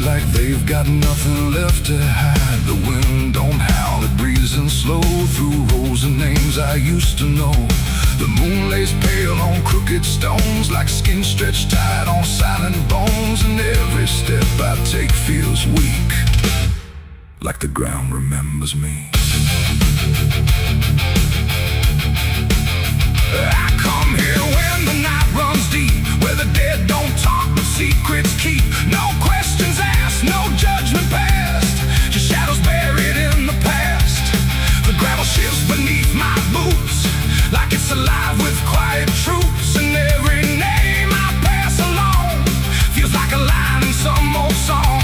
like they've got nothing left to hide. The wind don't howl, it breezes in slow through rows of names I used to know. The moon lays pale on crooked stones, like skin stretched tight on silent bones. And every step I take feels weak, like the ground remembers me. I come here when the night runs deep, where the dead don't talk but secrets keep. No questions asked, no judgment passed, just shadows buried in the past. The gravel shifts beneath my boots, like it's alive with quiet troops. And every name I pass along feels like a line in some old song.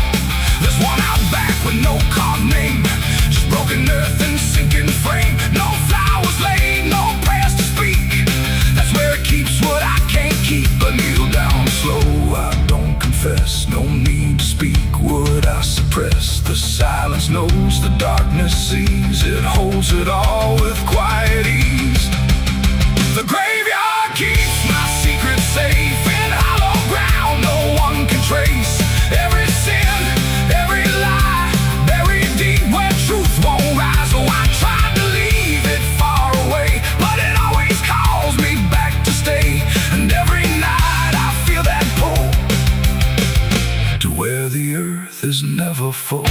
There's one out back with no carved name, just broken earth and sinking frame. No flowers laid, no prayers to speak. That's where it keeps what I can't keep. But kneel down slow, I don't confess. No need to speak what I suppress. The silence knows, the darkness sees. It holds it all with quiet ease. The graveyard keeps my secret safe in hollow ground no one can trace. Every sin, every lie, buried deep where truth won't rise. Oh, I tried to leave it far away, but it always calls me back to stay. And every night I feel that pull to where the earth is never full.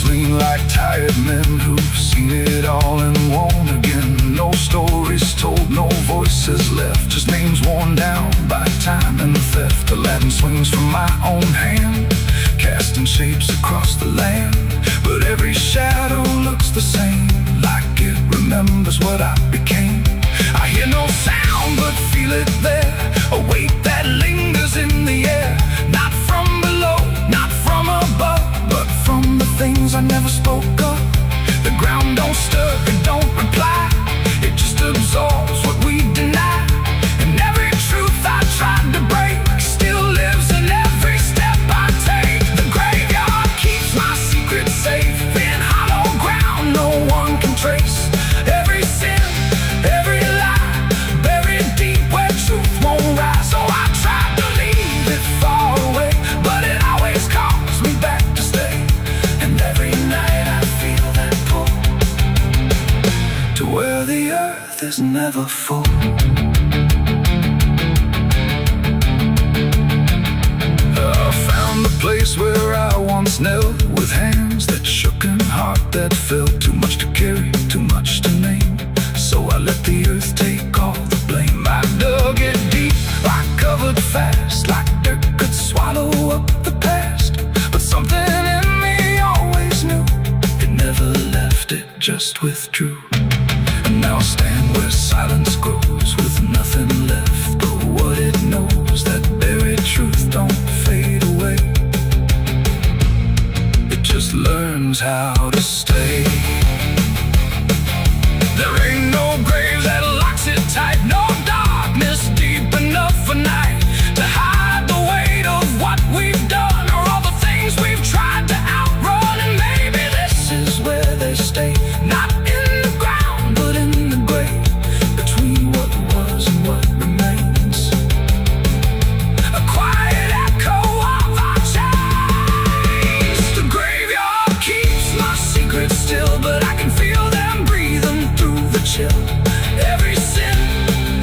Lean like tired men who've seen it all and won't again. No stories told, no voices left, just names worn down by time and theft. The Latin swings from my own hand, casting shapes across the land. But every shadow looks the same, like it remembers what I became. I hear no sound but feel it there, a weight that lingers in the air. Not from below, not from above, but from the things I never spoke of. The ground don't stir, it don't reply, it just absorbs what we deny. And every truth I tried to break still lives in every step I take. The graveyard keeps my secret safe in hollow ground no one can trace. Every sin, every lie, buried deep where truth won't rise. So I tried to leave it far away, but it always calls me back to stay. And every night I feel that pull to where the earth is never full. I found the place where I once knelt, with hands that shook and heart that felt. Too much to carry, too much to name, so I let the earth take all the blame. I dug it deep, I covered fast, like dirt could swallow up the past. But something in me always knew, it never left, it just withdrew. And now I stand where silence grows, with nothing left but what it knows. That buried truth don't fade away, it just learns how to stay. There ain't no grave that locks it tight, no darkness deep enough for night to hide the weight of what we've done, or all the things we've tried to outrun. And maybe this is where they stay, not in the ground but in the grave, between what was and what remains. A quiet echo of our chains. The graveyard keeps my secrets still, but I can feel them breathing through the chill. Every sin,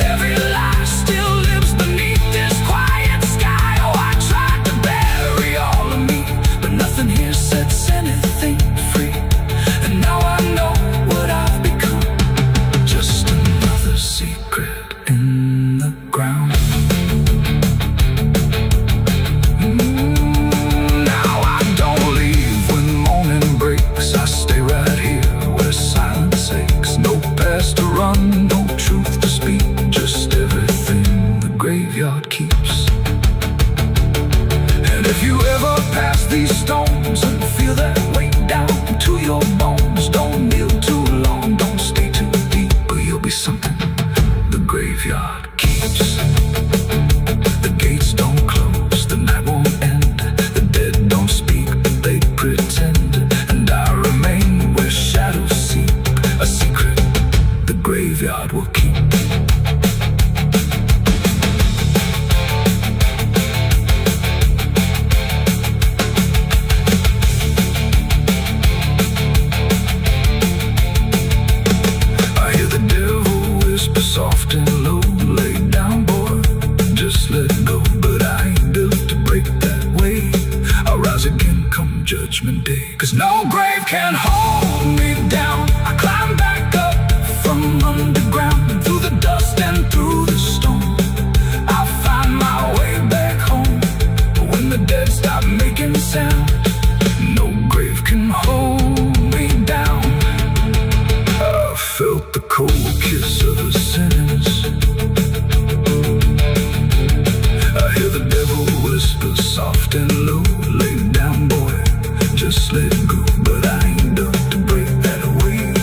every lie still lives beneath this quiet sky. Oh, I tried to bury all of me, but nothing here sets anything free. And now I know what I've become, just another secret in the ground. Now I don't leave when morning breaks, I stay right here where silence aches. No past to run, no truth to speak, just everything the graveyard keeps. And if you ever pass these stones and feel that weight down to your bones, don't kneel too long, don't stay too deep, or you'll be something the graveyard keeps. The gates don't close, the night won't end, the dead don't speak, but they pretend. And I remain where shadows seep, a secret the graveyard will keep. grave can hold me down. I climb back up from underground, through the dust and through the storm. I'll find my way back home when the dead stop making sound. No grave can hold me down. I felt the cold kiss of the sinners. I hear the devil whisper soft and low, lay down boy, just let go. But I ain't up to break that away.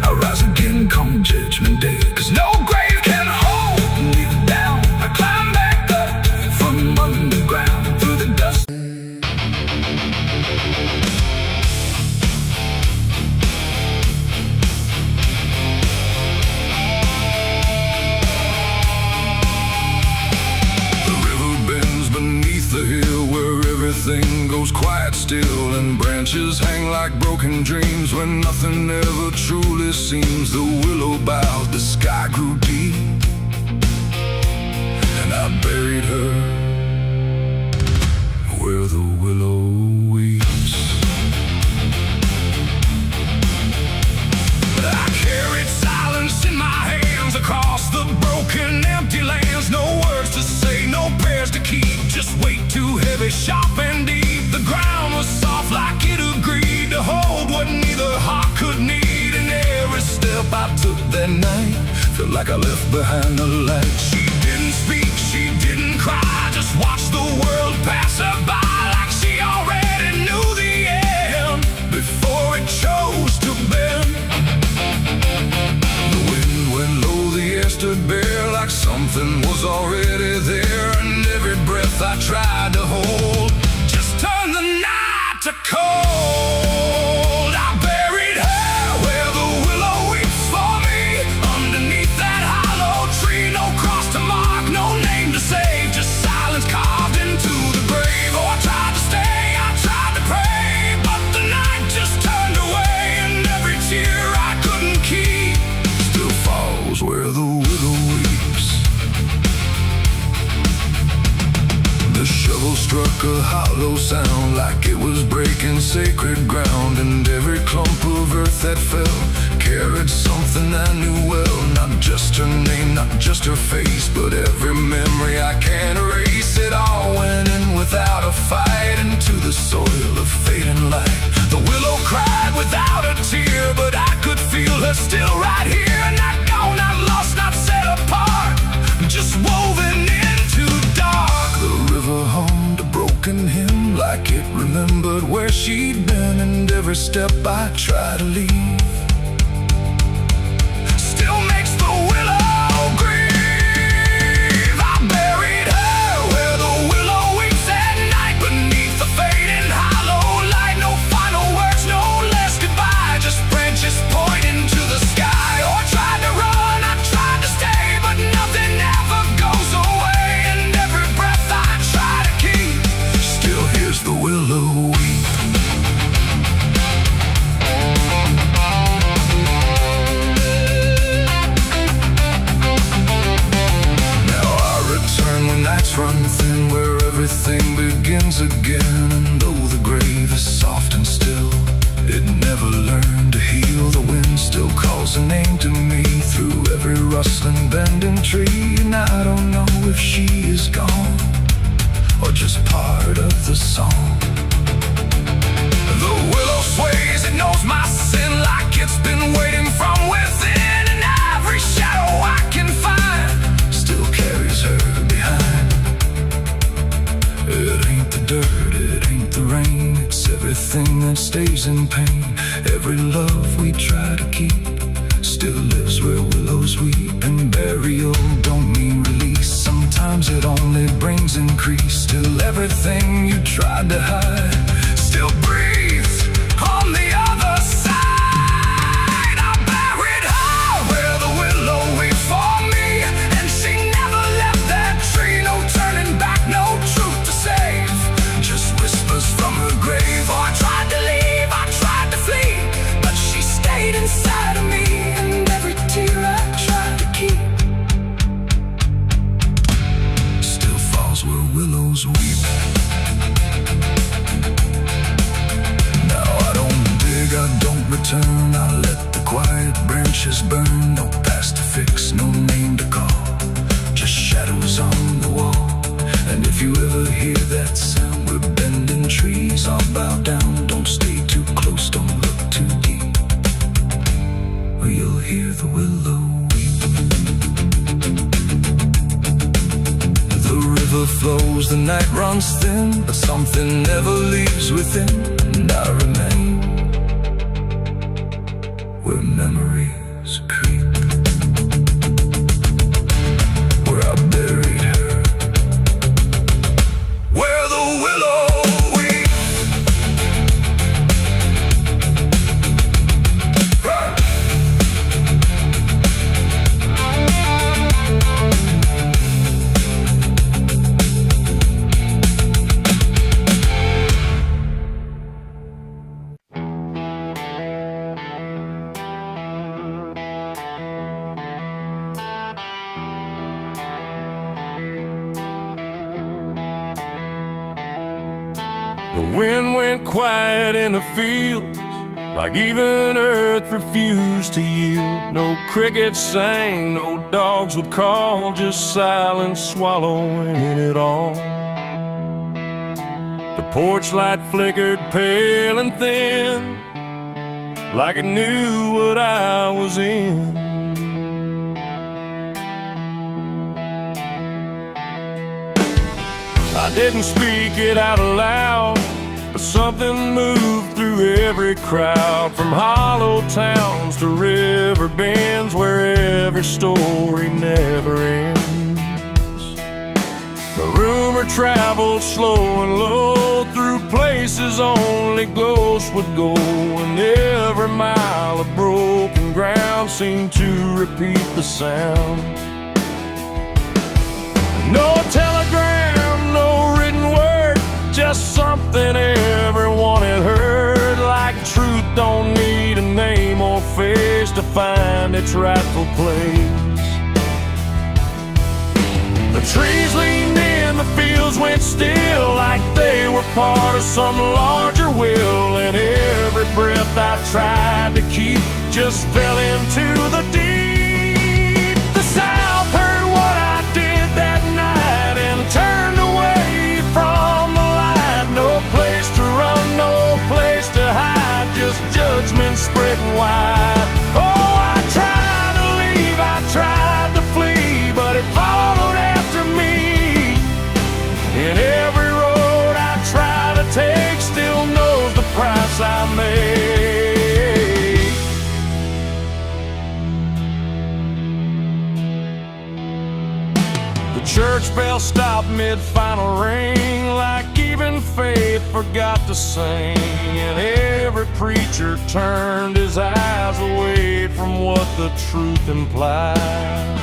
I'll rise again come judgment day, 'cause no grave can hold me down. I climb back up from underground, through the dust. The hill where everything goes quiet still, and branches hang like broken dreams when nothing ever truly seems. The willow bowed, the sky grew deep, and I buried her where the willow weeps. I carried silence in my hands across the broken empty lands. No words to say, no prayers to keep, just weight too heavy, sharp and deep. The ground was soft like it agreed to hold what neither heart could need. And every step I took that night felt like I left behind a light. She didn't speak, she didn't cry, just watched the world pass her by, like she already knew the end before it chose to bend. The wind went low, the air stood bare, like something was already there. And every breath I tried to hold just turned the night to cold. I buried her where the willow weeps for me, underneath that hollow tree. No cross to mark, no name to save, just silence carved into the grave. Oh, I tried to stay, I tried to pray, but the night just turned away. And every tear I couldn't keep still falls where the willow weeps. The shovel struck a hollow sound like it was breaking sacred ground. And every clump of earth that fell carried something I knew well. Not just her name, not just her face, but every memory I can't erase. It all went in without a fight, into the soil of fading light. The willow cried without a tear, but I could feel her still right here. Not gone, not lost, not set apart, just woven into dark. The river hummed a broken hymn like it remembered where she'd been. And every step I try to leave still makes the willow grieve. I buried her where the willow weeps at night, beneath the fading hollow light. No final words, no last goodbye, just branches pointing to the sky. Oh, I tried to run, I tried to stay, but nothing ever goes away. And every breath I try to keep still hears the willow weep. Now I return when nights run thin, where everything begins again. And though the grave is soft and still, it never learned to heal. The wind still calls a name to me through every rustling bending tree. And I don't know if she is gone or just part of the song. The willow sways, it knows my sin like it's been waiting from within. And every shadow I can find still carries her behind. It ain't the dirt, it ain't the rain, it's everything that stays in pain. Every love we try to keep still lives where willows weep. And burial don't mean release, sometimes it only brings increase. Still everything you tried to hide still breathes on the other side. I buried her where the willow weeps for me, and she never left that tree. No turning back, no truth to save, just whispers from her grave. Oh, I tried to leave, I tried to flee, but she stayed inside of me. And every tear I tried to keep still falls where willows weep. turn, I let the quiet branches burn. No past to fix, no name to call, just shadows on the wall. And if you ever hear that sound, we're bending trees. I'll bow down, don't stay too close, don't look too deep, or you'll hear the willow weep. The river flows, the night runs thin, but something never leaves within. And I remain where memories creep, where I buried her, where the willow weeps. The wind went quiet in the fields, like even earth refused to yield. No crickets sang, no dogs would call, just silence swallowing it all. The porch light flickered pale and thin, like it knew what I was in. I didn't speak it out loud, but something moved through every crowd. From hollow towns to river bends, where every story never ends. The rumor traveled slow and low, through places only ghosts would go. And every mile of broken ground seemed to repeat the sound. No telegram, no written word, just something everyone had heard. Like truth don't need a name or face to find its rightful place. The trees leaned in, the fields went still, like they were part of some larger will. And every breath I tried to keep just fell into the deep. The South heard what I did that night and turned away from the light. No place to run, no place to hide, just judgment spreading wide. Oh, I tried to leave, I tried to flee, but it followed after me. And every road I try to take still knows the price I made. The church bell stopped mid-final ring, like even faith forgot to sing. And every preacher turned his eyes away from what the truth implied.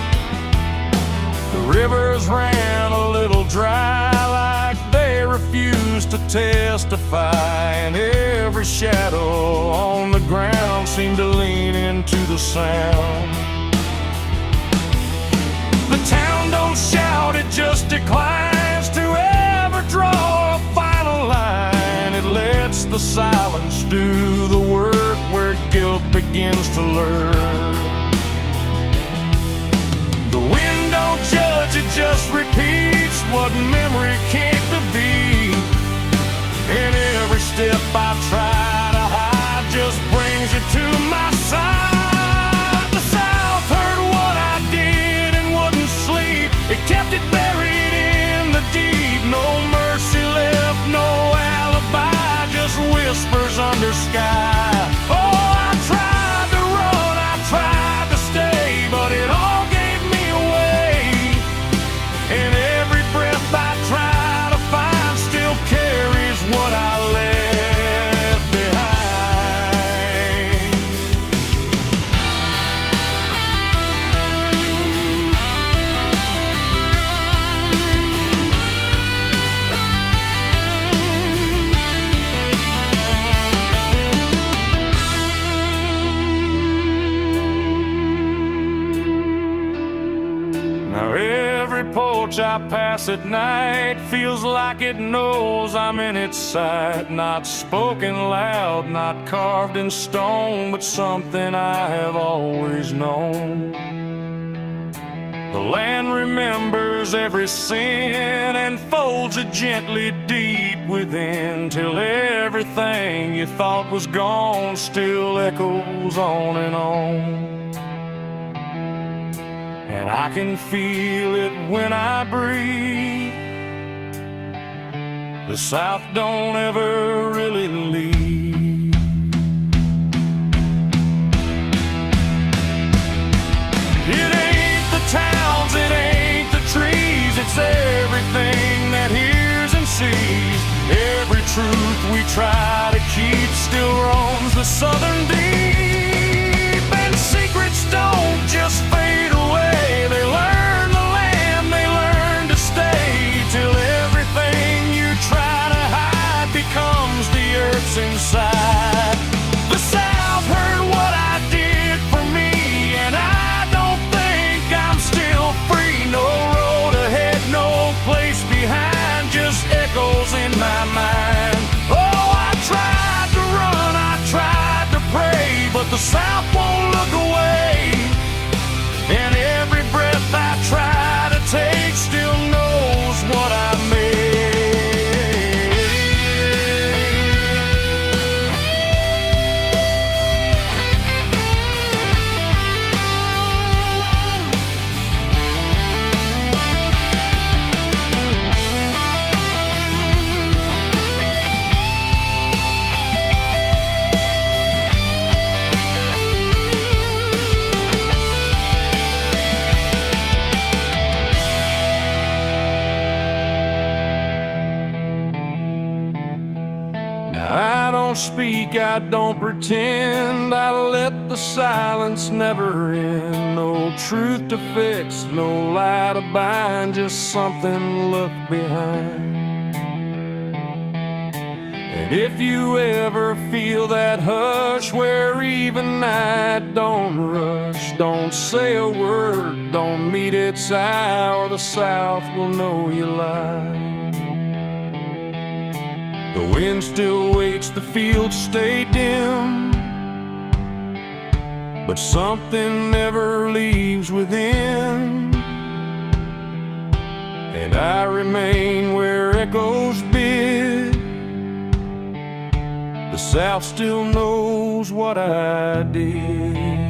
The rivers ran a little dry, like they refused to testify. And every shadow on the ground seemed to lean into the sound. The town don't shout, it just declines to ever draw a final line. It lets the silence do the work where guilt begins to learn. The wind don't judge, it just repeats what memory came to be. And every step I try to hide just brings you to my side. The South heard what I did and wouldn't sleep, it kept it buried in the deep. No mercy left, no alibi, just whispers under sky. Oh, I tried to run, I tried to stay, but it all gave me away. And every breath I try to find still carries what I left behind. every porch I pass at night feels like it knows I'm in its sight. Not spoken loud, not carved in stone, but something I have always known. The land remembers every sin and folds it gently deep within, till everything you thought was gone still echoes on and on. And I can feel it when I breathe. The South don't ever really leave. It ain't the towns, it ain't the trees, it's everything that hears and sees. Every truth we try to keep still roams the southern deep. And secrets don't just fade away, they learn the land, they learn to stay, till everything you try to hide becomes the earth's inside. The South heard what I did for me, and I don't think I'm still free. No road ahead, no place behind, just echoes in my mind. Oh, I tried to run, I tried to pray, but the South won't look away. And every breath I try to take still knows what I made. I don't speak, I don't pretend, I let the silence never end. No truth to fix, no lie to bind, just something left behind. And if you ever feel that hush where even night don't rush, don't say a word, don't meet its eye, or the South will know you lie. The wind still waits, the fields stay dim, but something never leaves within. And I remain where echoes bid. The South still knows what I did.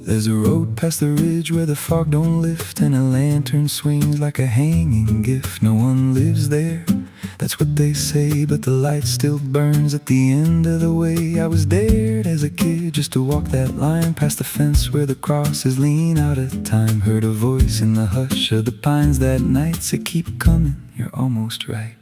There's a road past the ridge where the fog don't lift, and a lantern swings like a hanging gift. No one lives there, that's what they say, but the light still burns at the end of the way. I was dared as a kid just to walk that line past the fence where the crosses lean out of time. Heard a voice in the hush of the pines that night say, keep coming, you're almost right.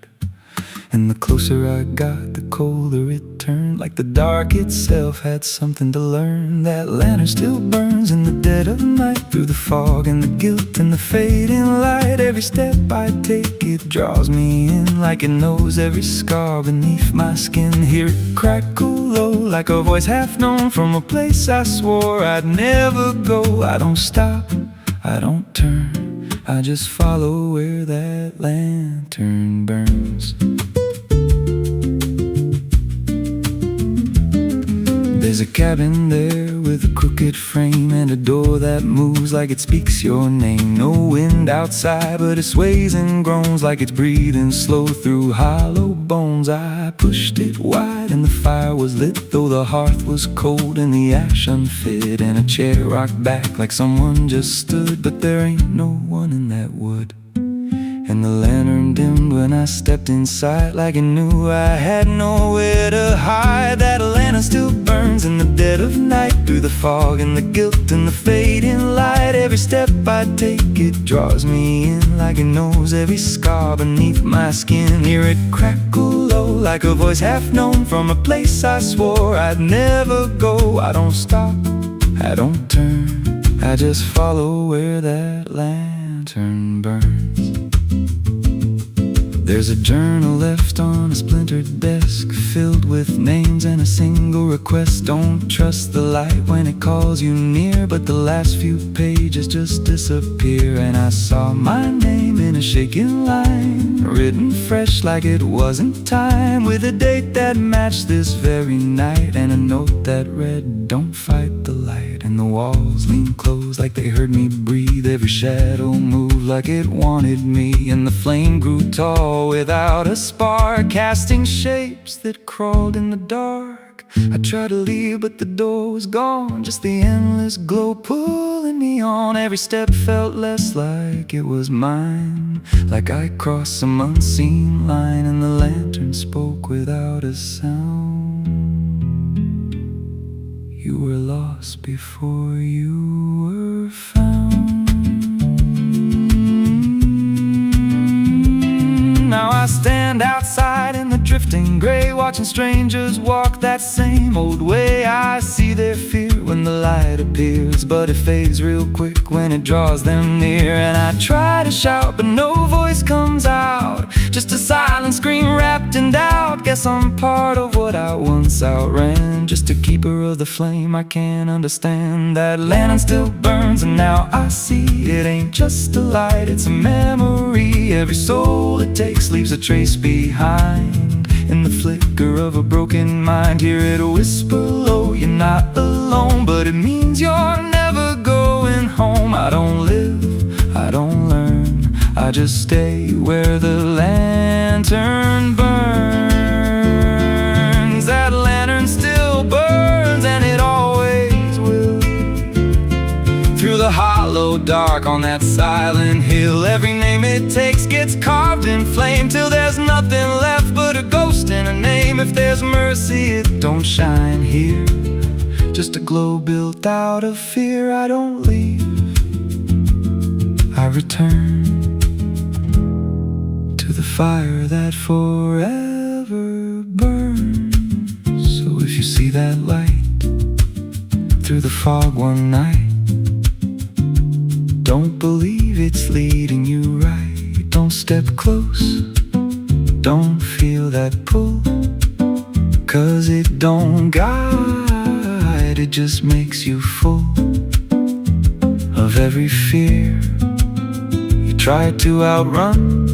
And the closer I got, the colder it turned, like the dark itself had something to learn. That lantern still burns in the dead of night, through the fog and the guilt and the fading light. Every step I take, it draws me in, like it knows every scar beneath my skin. Hear it crackle low, like a voice half known, from a place I swore I'd never go. I don't stop, I don't turn, I just follow where that lantern burns. There's a cabin there with a crooked frame, and a door that moves like it speaks your name. No wind outside, but it sways and groans like it's breathing slow through hollow bones. I pushed it wide and the fire was lit, though the hearth was cold and the ash unfit. And a chair rocked back like someone just stood, but there ain't no one in that wood. And the lantern dimmed when I stepped inside, like it knew I had nowhere to hide. That lantern still burns in the dead of night, through the fog and the guilt and the fading light. Every step I take, it draws me in, like it knows every scar beneath my skin. Hear it crackle low, like a voice half known, from a place I swore I'd never go. I don't stop, I don't turn, I just follow where that lantern burns. There's a journal left on a splintered desk, filled with names and a single request. Don't trust the light when it calls you near, but the last few pages just disappear. And I saw my name in a shaking line, written fresh like it wasn't time, with a date that matched this very night, and a note that read, don't fight the light. And the walls leaned close like they heard me breathe, every shadow moved like it wanted me. And the flame grew tall without a spark, casting shapes that crawled in the dark. I tried to leave, but the door was gone, just the endless glow pulling me on. Every step felt less like it was mine, like I crossed some unseen line. And the lantern spoke without a sound. You were lost before you were found. Now I stand outside in the drifting gray, watching strangers walk that same old way. I see their fear when the light appears, but it fades real quick when it draws them near. And I try to shout, but no voice comes out, just a silent scream wrapped in doubt. Guess I'm part of what I once outran, just a keeper of the flame I can't understand. That lantern still burns, and now I see it ain't just a light, it's a memory. Every soul it takes leaves a trace behind, in the flicker of a broken mind. Hear it whisper low, you're not alone, but it means you're never going home. I don't live, I don't learn, I just stay where the lantern burns. That lantern still burns, and it always will, through the hollow dark on that silent hill. Every name it takes gets carved in flame, till there's nothing left but a ghost and a name. If there's mercy, it don't shine here, just a glow built out of fear. I don't leave, I return to the fire that forever burns. So if you see that light through the fog one night, don't believe it's leading you right. Don't step close, don't feel that pull, 'cause it don't guide, it just makes you full of every fear you try to outrun,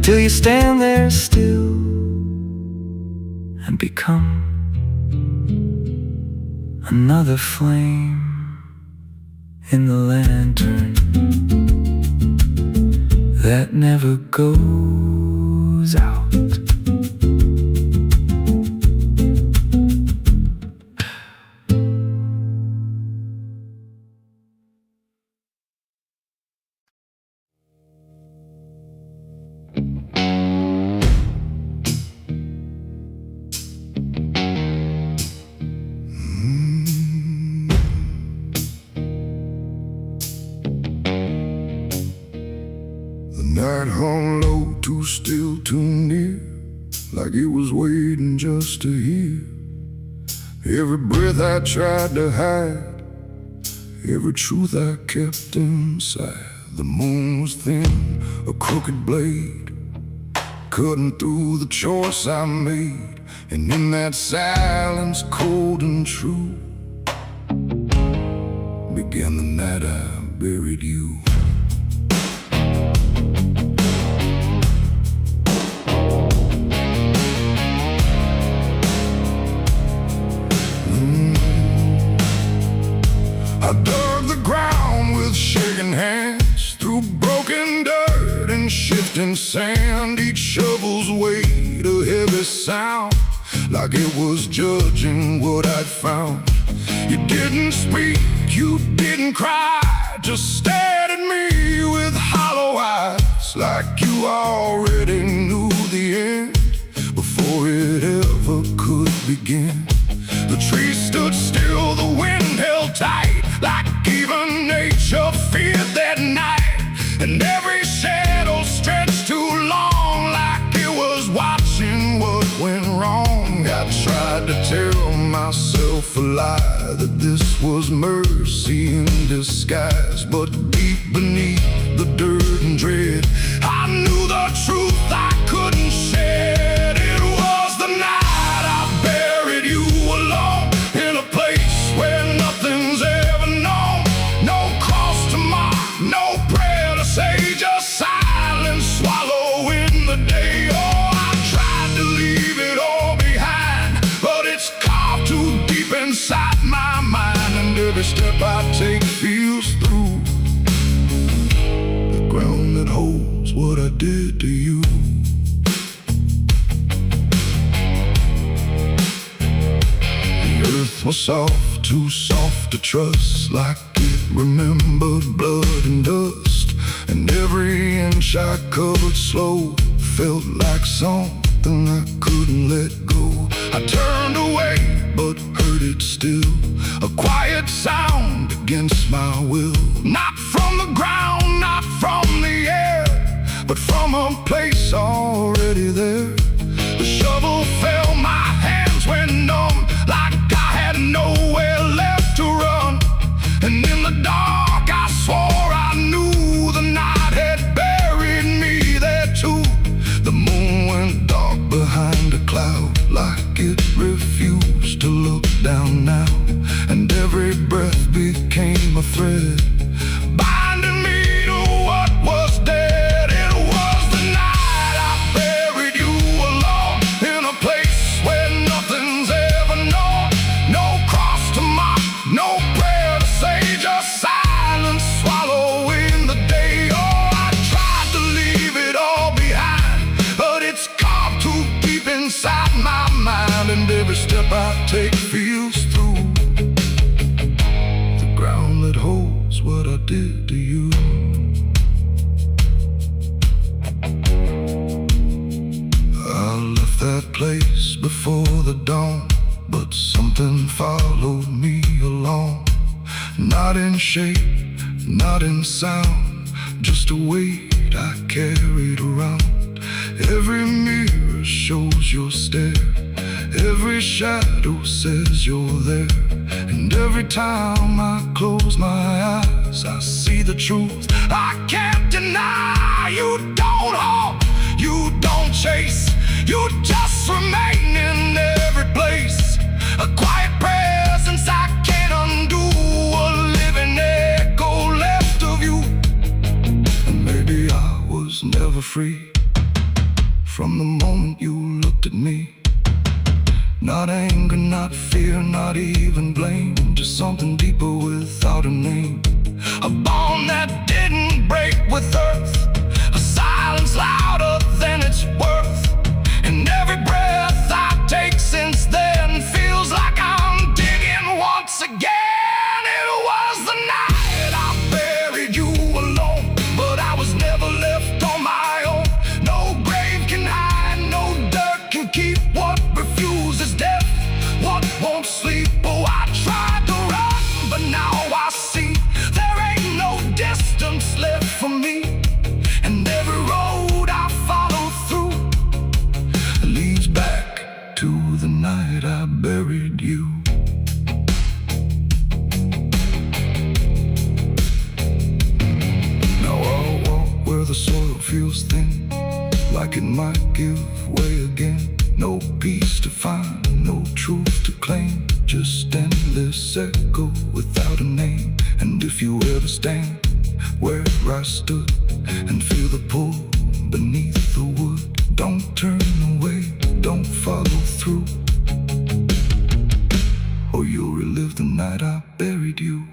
till you stand there still and become another flame in the lantern that never goes out. Night hung low, too still, too near. like it was waiting just to hear. Every breath I tried to hide, every truth I kept inside. The moon was thin, a crooked blade, cutting through the choice I made. And in that silence, cold and true, began the night I buried you. I dug the ground with shaking hands, through broken dirt and shifting sand. Each shovel's weight a heavy sound, like it was judging what I'd found. You didn't speak, you didn't cry, just stared at me with hollow eyes, like you already knew the end before it ever could begin. The trees stood still, the wind held tight, like even nature feared that night. And every shadow stretched too long, like it was watching what went wrong. I tried to tell myself a lie, that this was mercy in disguise. But deep beneath the dirt and dread, I knew the truth I couldn't shed. It was the night I buried you alone, in a place where nothing's ever known. No cross to mark, no prayer to say, just silence swallowing the day. Oh, I tried to leave it all behind, but it's carved too deep inside my mind. And every step I take feels through the ground that holds what I did to you. Earth was soft, too soft to trust, like it remembered blood and dust. And every inch I covered slow felt like something I couldn't let go. I turned away, but heard it still, a quiet sound against my will. Not from the ground, not from the air, but from a place already there. The shovel fell, my hands went numb, like I had nowhere left to run. And in the dark I swore I knew the night had buried me there too. The moon went dark behind a cloud, like it refused to look down now. And every breath became a thread, binding me to what was dead. It was the night I buried you alone, in a place where nothing's ever known. No cross to mark, no prayer to say, just silence swallowing the day. Oh, I tried to leave it all behind, but it's carved too deep inside my mind. And every step I take feels through the ground that holds what I did to you. I left that place before the dawn, but something followed me along. Not in shape, not in sound, just a weight I carried around. Every mirror shows your stare, every shadow says you're there. And every time I close my eyes, I see the truth I can't deny. You don't hope, you don't chase, you just remain in every place. A quiet presence I can't undo, a living echo left of you. And maybe I was never free from the moment you looked at me. Not anger, not fear, not even blame, just something deeper without a name. A bond that didn't break with earth, a silence louder than its worth. And every breath I take since then feels like I'm digging once again. It was the night I buried you alone, but I was never left on my own. No grave can hide, no dirt can keep what refuses death, what won't sleep. Oh, I tried to run, but now I see there ain't no distance left for me. world feels thin, like it might give way again. No peace to find, no truth to claim, just endless echo without a name. And if you ever stand where I stood and feel the pull beneath the wood, don't turn away, don't follow through, or you'll relive the night I buried you.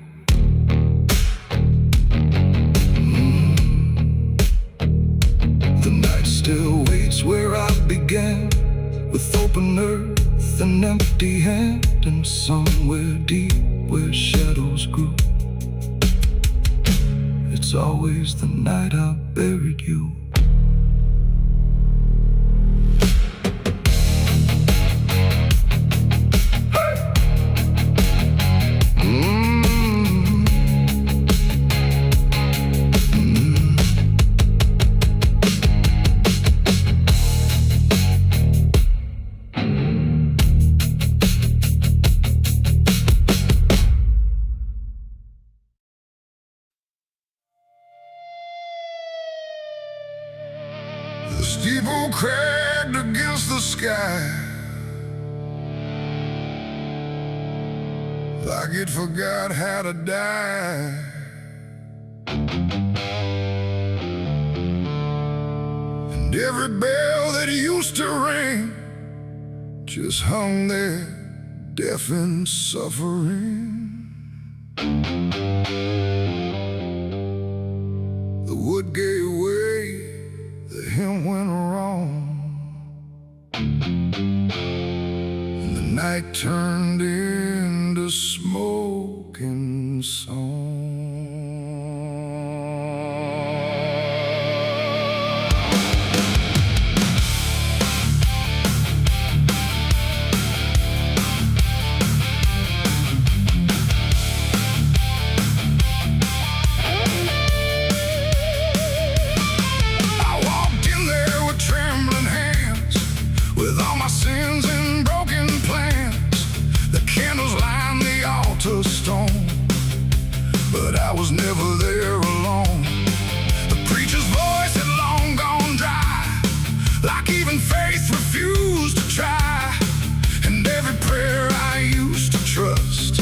The night still waits where I began, with open earth and empty hand, and somewhere deep where shadows grew, it's always the night I buried you. The steeple cracked against the sky, like it forgot how to die. And every bell that used to ring just hung there, deaf and suffering. The wood gave way, the hymn went wrong, and the night turned into smoking song. Sins and broken plans, the candles line the altar stone, but I was never there alone. The preacher's voice had long gone dry, like even faith refused to try, and every prayer I used to trust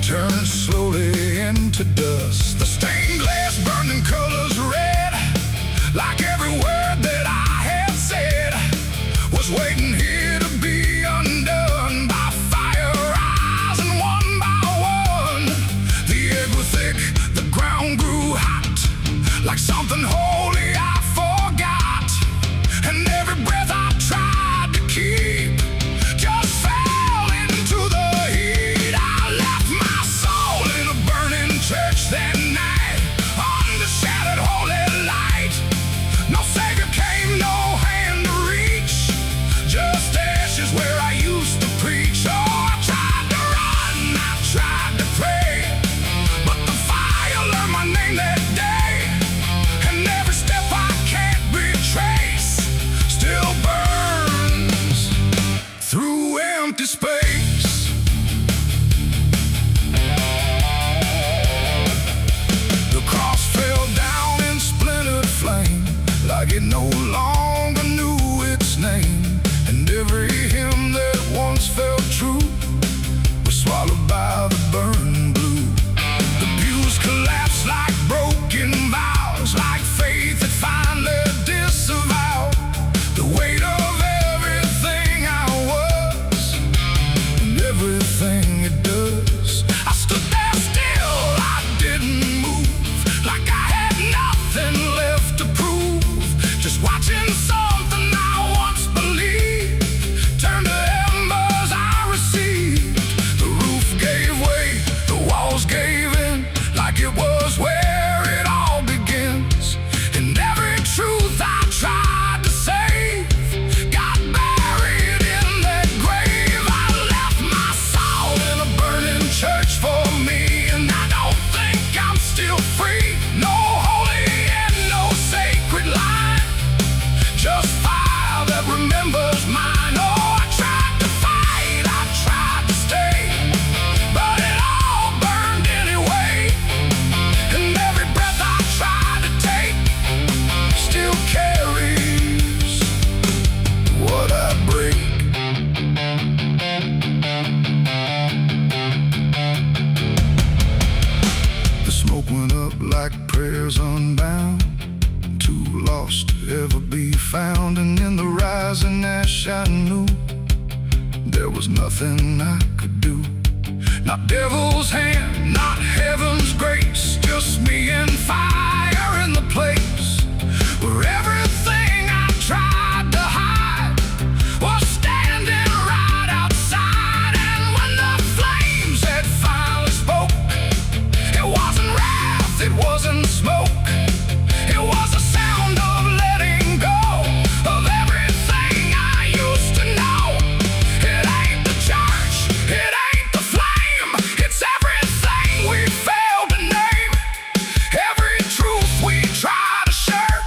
turned slowly into dust. The stained glass burned in colors red, like every word that I had said was waiting here to be undone by fire rising one by one. The air grew thick, the ground grew hot, like something holy I forgot, and every breath I tried to keep just fell into the heat. I left my soul in a burning church that night, under shattered holy light. No savior came, no hand to reach, just ashes where I used to preach. Oh, I tried to run, I tried to pray, but the fire learned my name that day, and every step I can't retrace still burns through empty space. The cross fell down in splintered flame, like it no longer knew its name, and every hymn that once felt true was swallowed by the burning blue. The pews collapsed like broken vows, like faith that finally disavowed the weight of everything I was and everything it does. I stood there still, I didn't move, like I had nothing left to prove, just watching lost to ever be found. And in the rising ash I knew there was nothing I could do. Not devil's hand, not heaven's grace, just me and fire in the place where everything I tried to hide was standing right outside. And when the flames had finally spoke, it wasn't wrath, it wasn't smoke. It was the sound of letting go of everything I used to know. It ain't the church, it ain't the flame, it's everything we failed to name. Every truth we try to shirk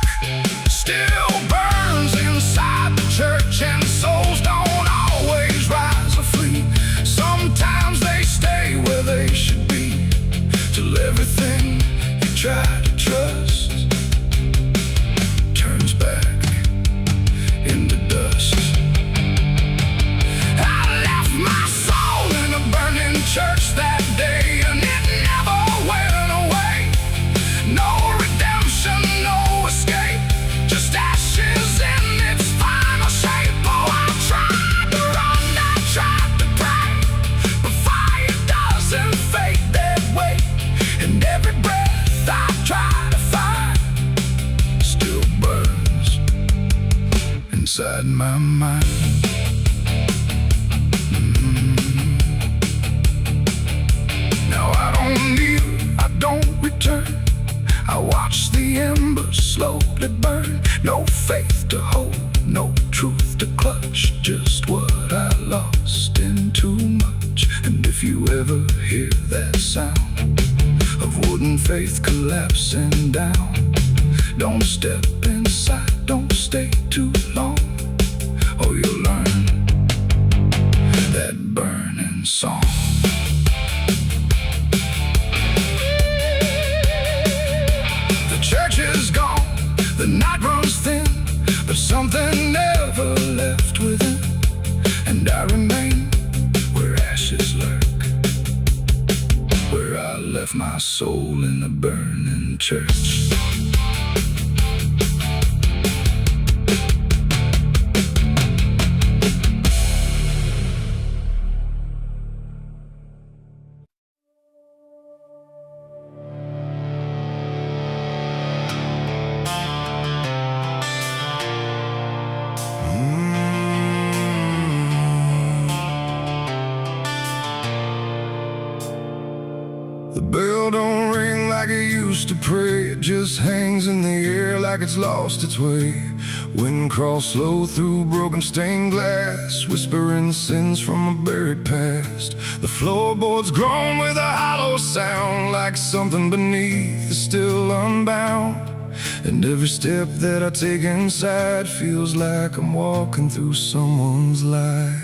still burns inside the church, and souls don't always rise or flee. Sometimes they stay where they should be, till everything you try to trust turns back into dust. I left my soul in a burning church that day, and it never went away. No redemption, no escape, just ashes in its final shape. Oh, I tried to run, I tried to pray, but fire doesn't fade that way. And every breath I try to find still burns inside my mind. Now I don't kneel, I don't return, I watch the embers slowly burn. No faith to hold, no truth to clutch, just what I lost in too much. And if you ever hear that sound of wooden faith collapsing down, don't step inside, don't stay too long, or you'll learn that burning song. The church is gone, the night runs thin, but something never left within. And I remain where ashes lurk, where I left my soul in the burning church. The bell don't ring like it used to pray, it just hangs in the air like it's lost its way. Wind crawls slow through broken stained glass, whispering sins from a buried past. The floorboards groan with a hollow sound, like something beneath is still unbound. And every step that I take inside feels like I'm walking through someone's life.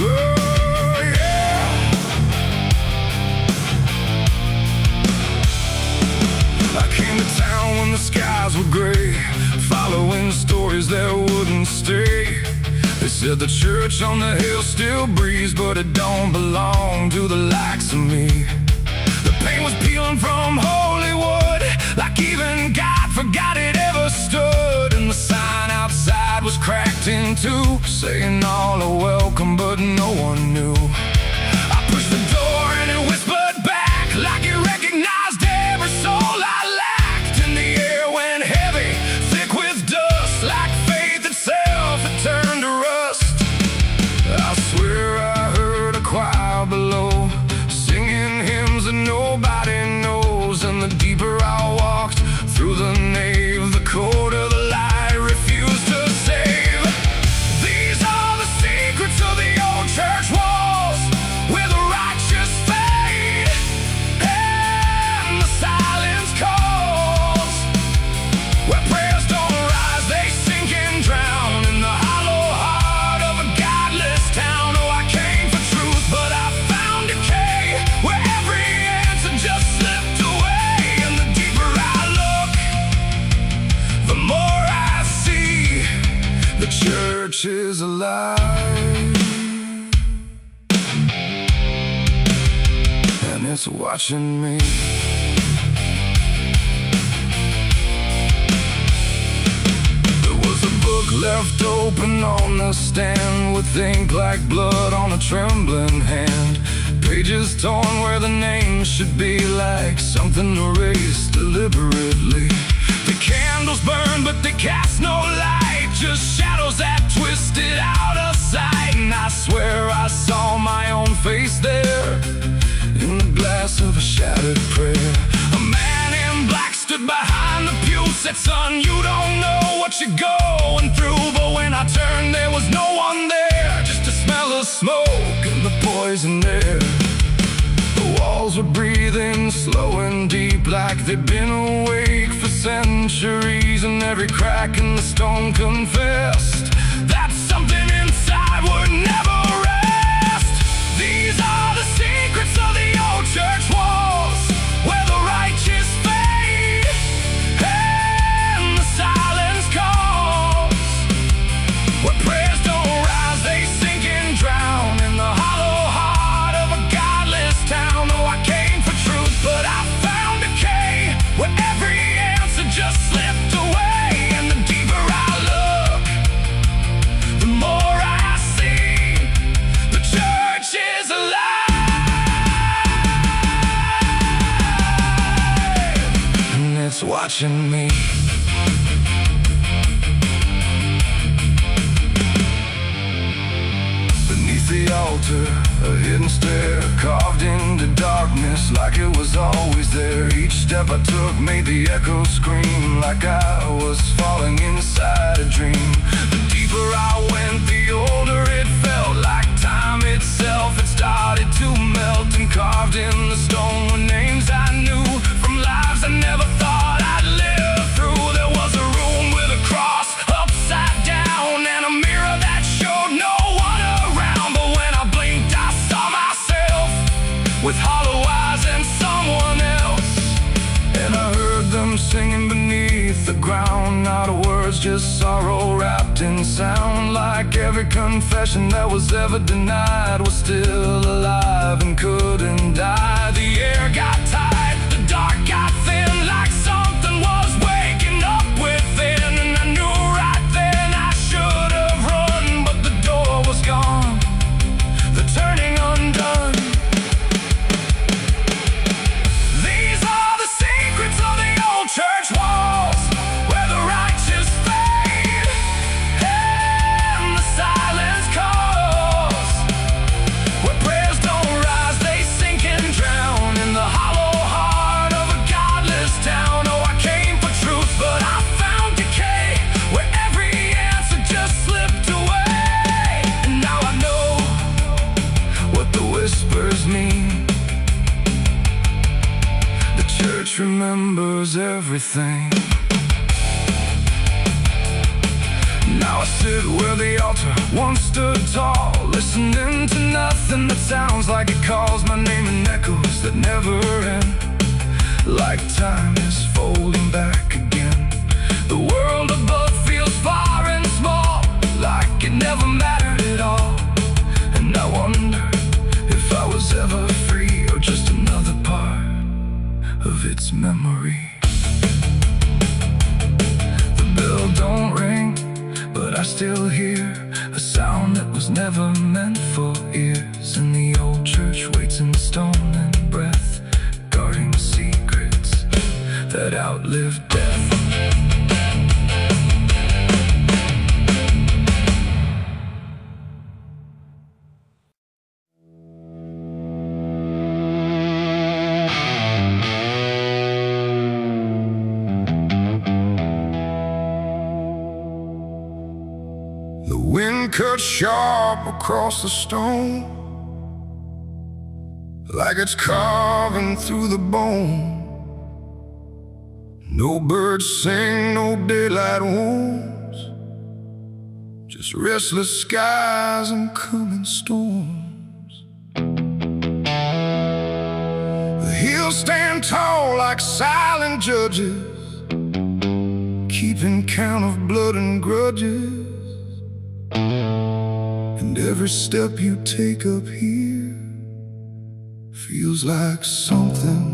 Oh, yeah. I came to town when the skies were gray, following stories that wouldn't stay. They said the church on the hill still breathes, but it don't belong to the likes of me. The paint was peeling from holy wood, like even God forgot it ever stood. And the sign outside was cracked in two, saying all are welcome, but no one knew. I pushed the door and it whispered back, like it recognized every soul I lacked. And the air went heavy, thick with dust, like faith itself had turned to rust. I swear I heard a choir below, singing hymns that nobody knows. And the deeper I walked through the nave, the colder the light refused to save. These are the secrets of the old church walls, where the righteous fade and the silence calls, where prayers don't rise, they sink and drown in the hollow heart of a godless town. Oh, I came for truth, but I found decay, where every answer just watching me. There was a book left open on the stand with ink like blood on a trembling hand. Pages torn where the name should be, like something erased deliberately. The candles burn but they cast no light, just shadows that twisted out of sight. And I swear I saw my own face there, in the glass of a shattered prayer. A man in black stood behind the pew, said, "Son, you don't know what you're going through." But when I turned, there was no one there, just a smell of smoke and the poison air. The walls were breathing slow and deep, like they'd been awake for centuries. And every crack in the stone confessed that something inside would never rest. These are the secrets of the old church walls, where the righteous fade and the silence calls, where prayers don't rise, they sink and drown in the hollow heart of a godless town. Oh, I came for truth, but I found decay, where every answer just slipped away. And the deeper I look, the more I see the church is alive, and it's watching me. Beneath the altar, a hidden stair carved into darkness, like it was always there. Each step I took made the echo scream, like I was falling inside a dream. The deeper I went, the older it felt, like time itself had started to melt. And carved in the stone were names I knew from lives I never thought I'd live through. There was a room with a cross upside down, and a mirror that showed no one around. But when I blinked, I saw myself with hollow eyes and someone else. And I heard them singing beneath the ground, not a words, just sorrow wrapped in sound. Like every confession that was ever denied was still alive and couldn't die. The air got tight, the dark got thin, like something was waking up within. And I knew right then I should have run, but the door was gone, the turning undone. These are the secrets of the old church walls, where the righteous fade and the silence calls, where prayers don't rise, they sink and drown in the hollow heart of a godless town. Oh, I came for truth, but I found decay, where every answer just slipped away. And now I know what the whispers mean. The church remembers everything. Now I sit where the altar once stood tall, listening to nothing that sounds like it calls my name in echoes that never end, like time is folding back again. The world above feels far and small, like it never mattered at all. And I wonder if I was ever free, or just another part of its memory. The bell don't ring, but I still hear a sound that was never meant for ears. And the old church waits in stone and breath, guarding secrets that outlive death. The wind cuts sharp across the stone, like it's carving through the bone. No birds sing, no daylight wounds, just restless skies and coming storms. The hills stand tall like silent judges, keeping count of blood and grudges. And every step you take up here feels feels like something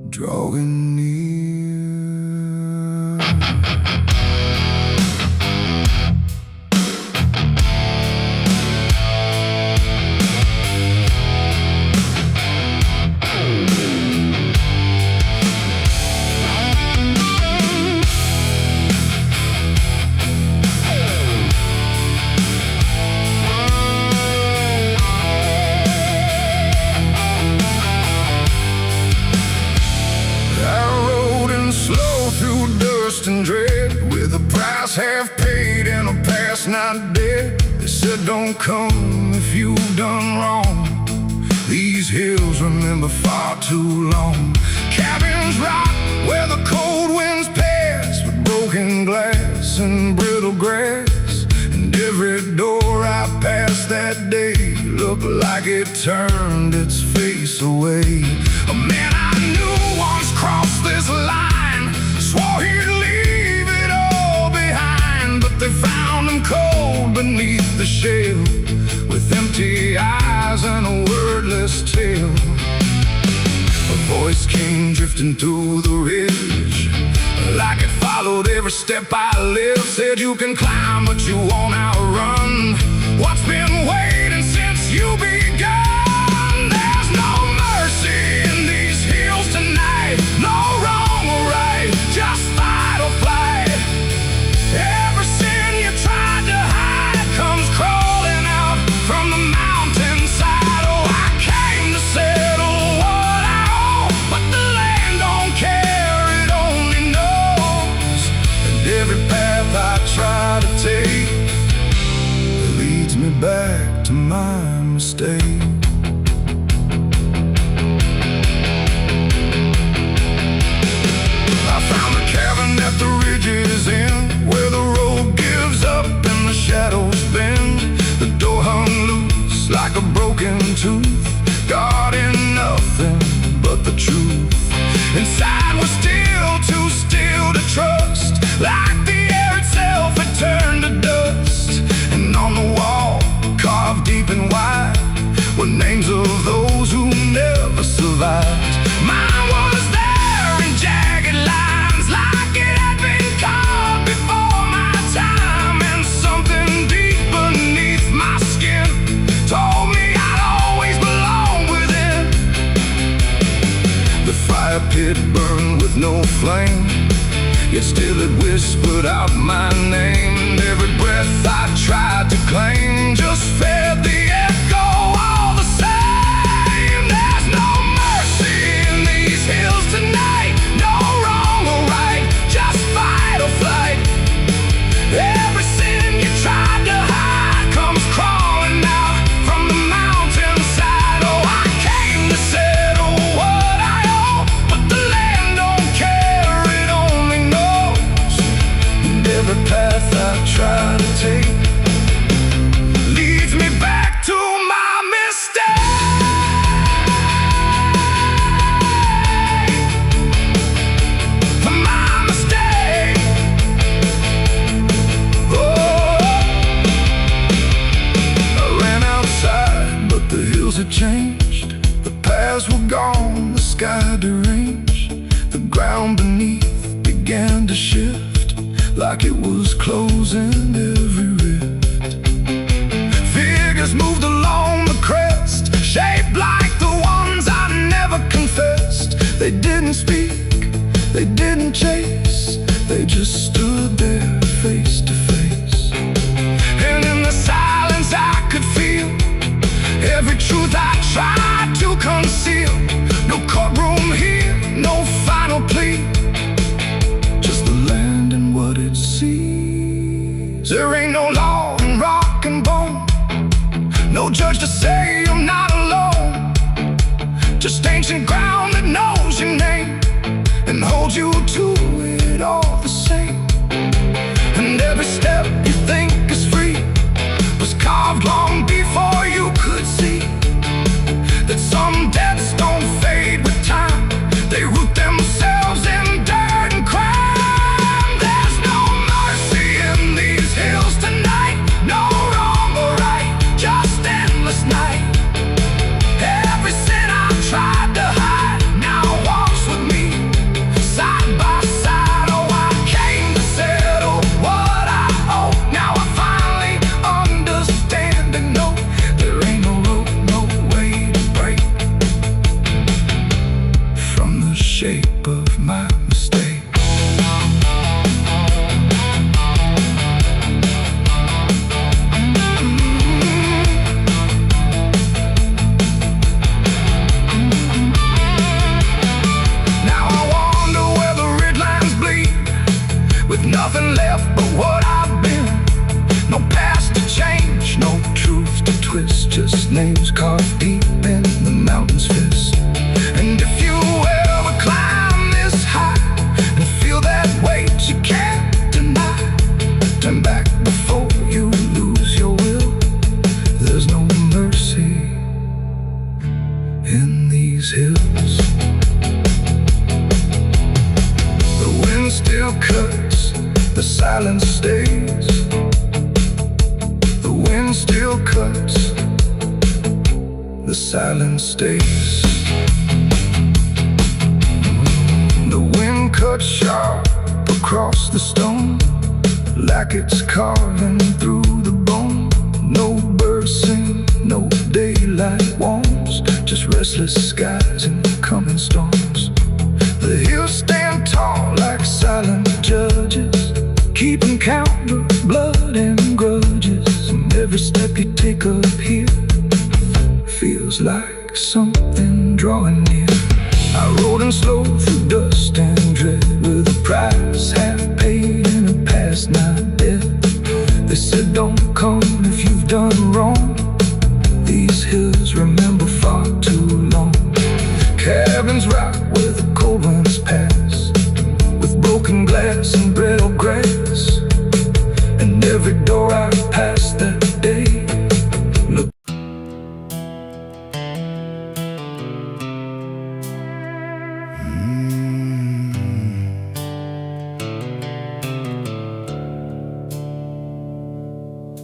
drawing near. And dread, with a price half paid and a past not dead. They said don't come if you've done wrong. These hills remember far too long. Cabins rock where the cold winds pass, with broken glass and brittle grass. And every door I passed that day looked like it turned its face away. A man I knew once crossed this line, swore he'd leave it all behind, but they found him cold beneath the shell, with empty eyes and a wordless tale. A voice came drifting through the ridge, like it followed every step I lived. Said you can climb but you won't outrun what's been waiting since you begun. There's no mercy in these hills tonight, no wrong or right, just fight or flight. Every sin you tried to hide comes crawling out from the mountainside. Oh, I came to settle what I owe, but the land don't care, it only knows. And every path I try to take leads me back to my mistake. I found a cabin at the ridge's end, where the road gives up and the shadows bend. The door hung loose like a broken tooth, guarding nothing but the truth. Inside was still too still to trust, like the air itself had turned to dust. And on the wall, carved deep and wide, were names of those who never survived. Mine was there in jagged lines, like it had been carved before my time. And something deep beneath my skin told me I'd always belong within. The fire pit burned with no flame, yet still it whispered out my name. And every breath I tried to claim just fed the echo all the same. There's no mercy in these hills tonight, no wrong or right, just fight or flight. Every sin you tried to hide comes crawling out from the mountainside. Oh, I came to settle what I owe, but the land don't care, it only knows. And every path I try to take leads me back to my mistake. My mistake. Oh, I ran outside, but the hills had changed. The paths were gone, the sky deranged. The ground beneath began to shift, like it was closing every rift. Figures moved along the crest, shaped like the ones I never confessed. They didn't speak, they didn't chase, they just stood there face to face. And in the silence I could feel every truth I tried to conceal. No courtroom here, no final plea, just the land and what it sees. There ain't no law in rock and bone, no judge to say I'm not alone, just ancient ground that knows your name and holds you to it all the same. And every step you think is free was carved long before you could see that some debts don't fade with time, they root themselves in dirt and crime. There's no mercy in these hills tonight, no wrong or right, just endless night. Every sin I shape of my mistake. Nothing left but what I've been. No past to change, no truth to twist. Just names carved deep in the mountain's fist. And if you ever climb this high and feel that weight you can't deny, turn back before you lose your will. There's no mercy in these hills. The wind still cuts, the silence stays. The wind still cuts, the silence stays. The wind cuts sharp across the stone, like it's carving through the bone. No birds sing, no daylight warms, just restless skies and coming storms. The hills stand tall like silent judges, keeping count of blood and grudges. And every step you take up here feels like something drawing near. I rode in slow through dust and dread, with a price half paid and a past not dead. They said don't come if you've done wrong. These hills remember far too long. Cabins rock where the cold winds pass, with broken glass and brittle grass. And every door I've passed that day look.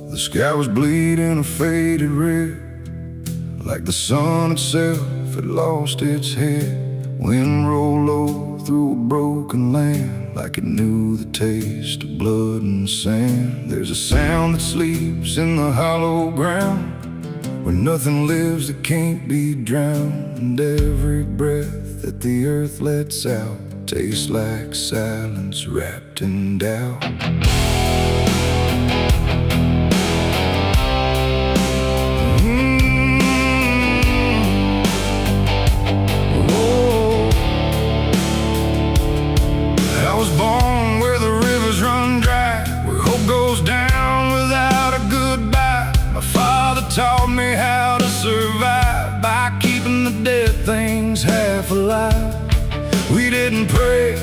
The sky was bleeding a faded red, like the sun itself had lost its head. Wind rolled low through a broken land, like it knew the taste of blood and sand. There's a sound that sleeps in the hollow ground, where nothing lives that can't be drowned. And every breath that the earth lets out tastes like silence wrapped in doubt. Taught me how to survive by keeping the dead things half alive. We didn't pray,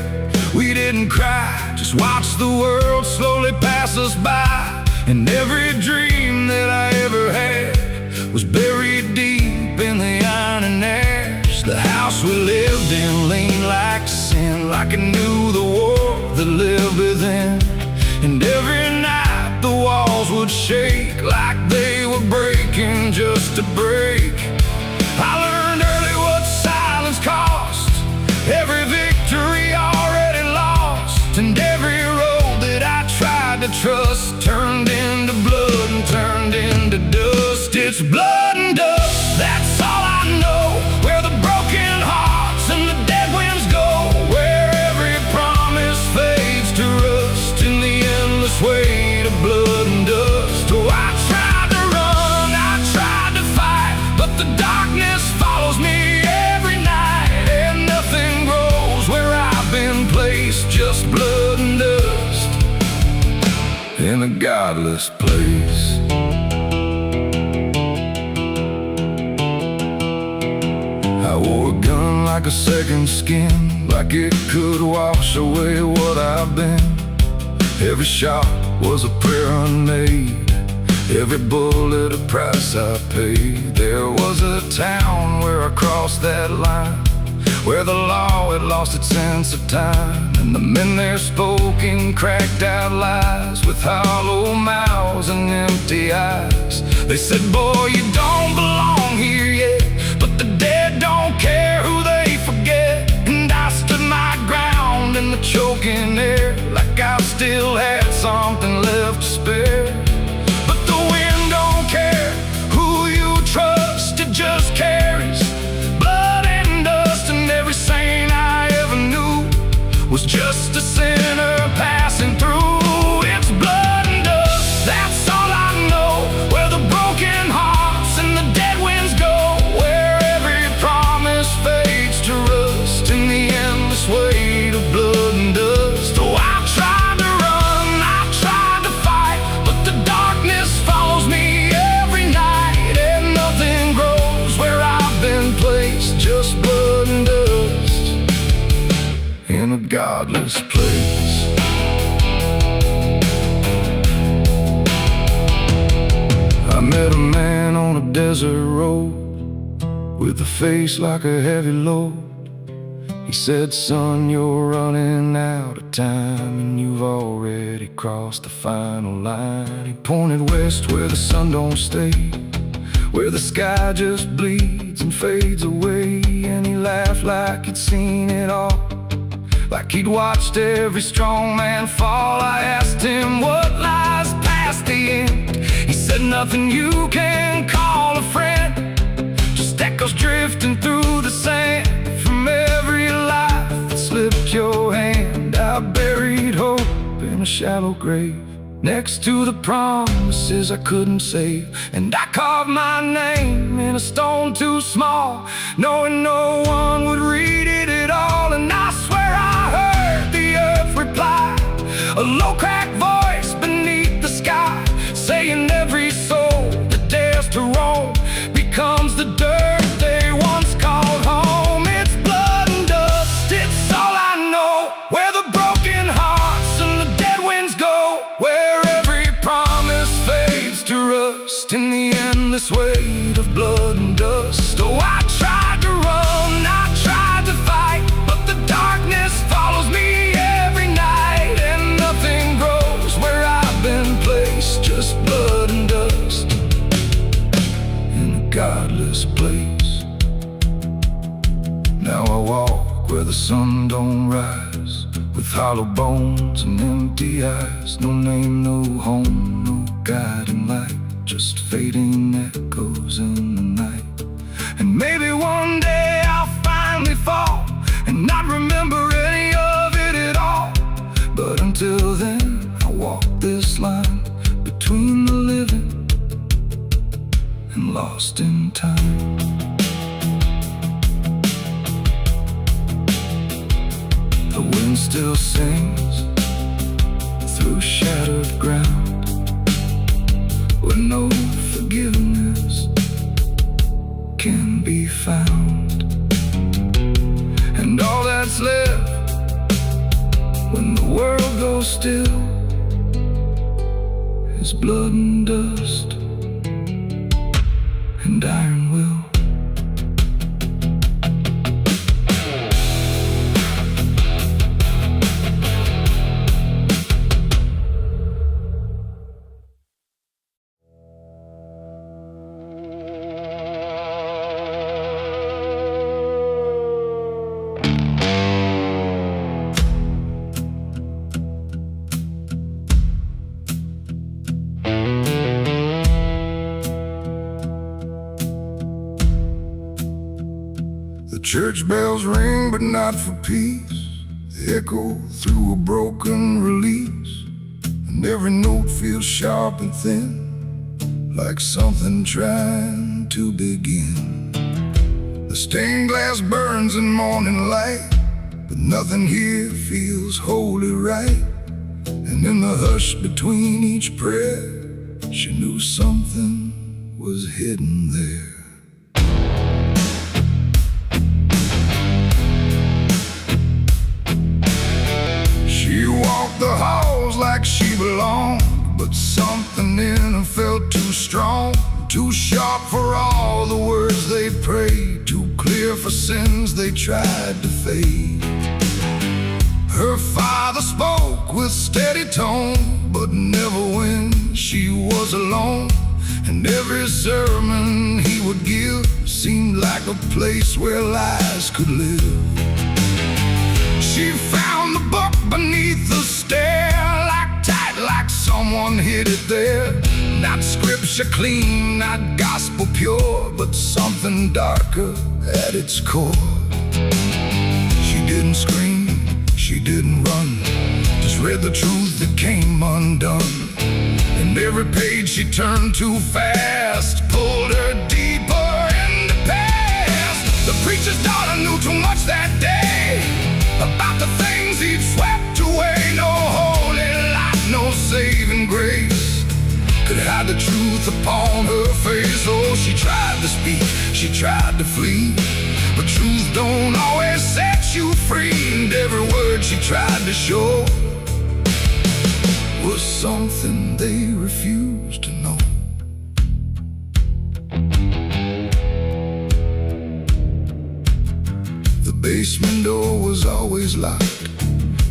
we didn't cry, just watch the world slowly pass us by. And every dream that I ever had was buried deep in the iron and ash. The house we lived in leaned like sin, like it knew the war that lived within. And every night the walls would shake like they were breaking just to break. I learned early what silence cost, every victory already lost. And every road that I tried to trust turned into blood and turned into dust. It's blood and dust, that's all I know. Where the broken hearts and the dead winds go, where every promise fades to rust in the endless weight of blood and dust. Oh, I tried to run, I tried to fight, but the darkness follows me every night. And nothing grows where I've been placed, just blood and dust in a godless place. I wore a gun like a second skin, like it could wash away what I've been. Every shot was a prayer unmade, every bullet a price I paid. There was a town where I crossed that line, where the law had lost its sense of time. And the men there spoke in cracked out lies, with hollow mouths and empty eyes. They said, boy, you don't belong here yet, but the dead don't care who they forget. And I stood my ground in the choking air, like I still had something left to spare. But the wind don't care who you trust, it just carries blood and dust. And every saint I ever was just a sinner passing through. It's blood and dust, that's all I know. Where the broken hearts and the dead winds go, where every promise fades to rust in the endless weight of blood and dust. Oh, I tried to run, I tried to fight, but the darkness follows me every night, and nothing grows where I've been placed, just blood and dust in a godless place. I met a man on a desert road with a face like a heavy load. He said, son, you're running out of time, and you've already crossed the final line. He pointed west where the sun don't stay, where the sky just bleeds and fades away. And he laughed like he'd seen it all, like he'd watched every strong man fall. I asked him what lies past the end. He said, nothing you can call a friend, just echoes drifting through the sand from every life that slipped your hand. I buried hope in a shallow grave, next to the promises I couldn't save. And I carved my name in a stone too small, knowing no one would read it at all. And I swear I heard the earth reply, a low cracked voice beneath the sky, saying every soul that dares to roam becomes the dirt they once called home. It's blood and dust, it's all I know. Where the broken hearts and the dead winds go, where every promise fades to rust in the endless weight of blood and dust. Oh, I tried to run, I tried to fight, but the darkness follows me every night, and nothing grows where I've been placed, just blood and dust in a godless place. Now I walk where the sun don't rise, with hollow bones and empty eyes. No name, no home, no guiding light, just fading echoes in the night. And maybe one day I'll finally fall and not remember any of it at all. But until then, I walk this line between the living and lost in time. The wind still sings through shattered ground, where no forgiveness can be found. And all that's left when the world goes still is blood and dust and iron will. The church bells ring, but not for peace. They echo through a broken release, and every note feels sharp and thin, like something trying to begin. The stained glass burns in morning light, but nothing here feels wholly right. And in the hush between each prayer, she knew something was hidden there. She walked the halls like she belonged, but something in her felt too strong, too sharp for all the words they prayed, too clear for sins they tried to fade. Her father spoke with steady tone, but never when she was alone. And every sermon he would give seemed like a place where lies could live. She found the book beneath the stair, like tight, like someone hid it there. Not scripture clean, not gospel pure, but something darker at its core. She didn't scream, she didn't she turned too fast, pulled her deeper in the past. The preacher's daughter knew too much that day about the things he'd swept away. No holy light, no saving grace could hide the truth upon her face. Oh, she tried to speak, she tried to flee, but truth don't always set you free. And every word she tried to show was something they refused to know. The basement door was always locked,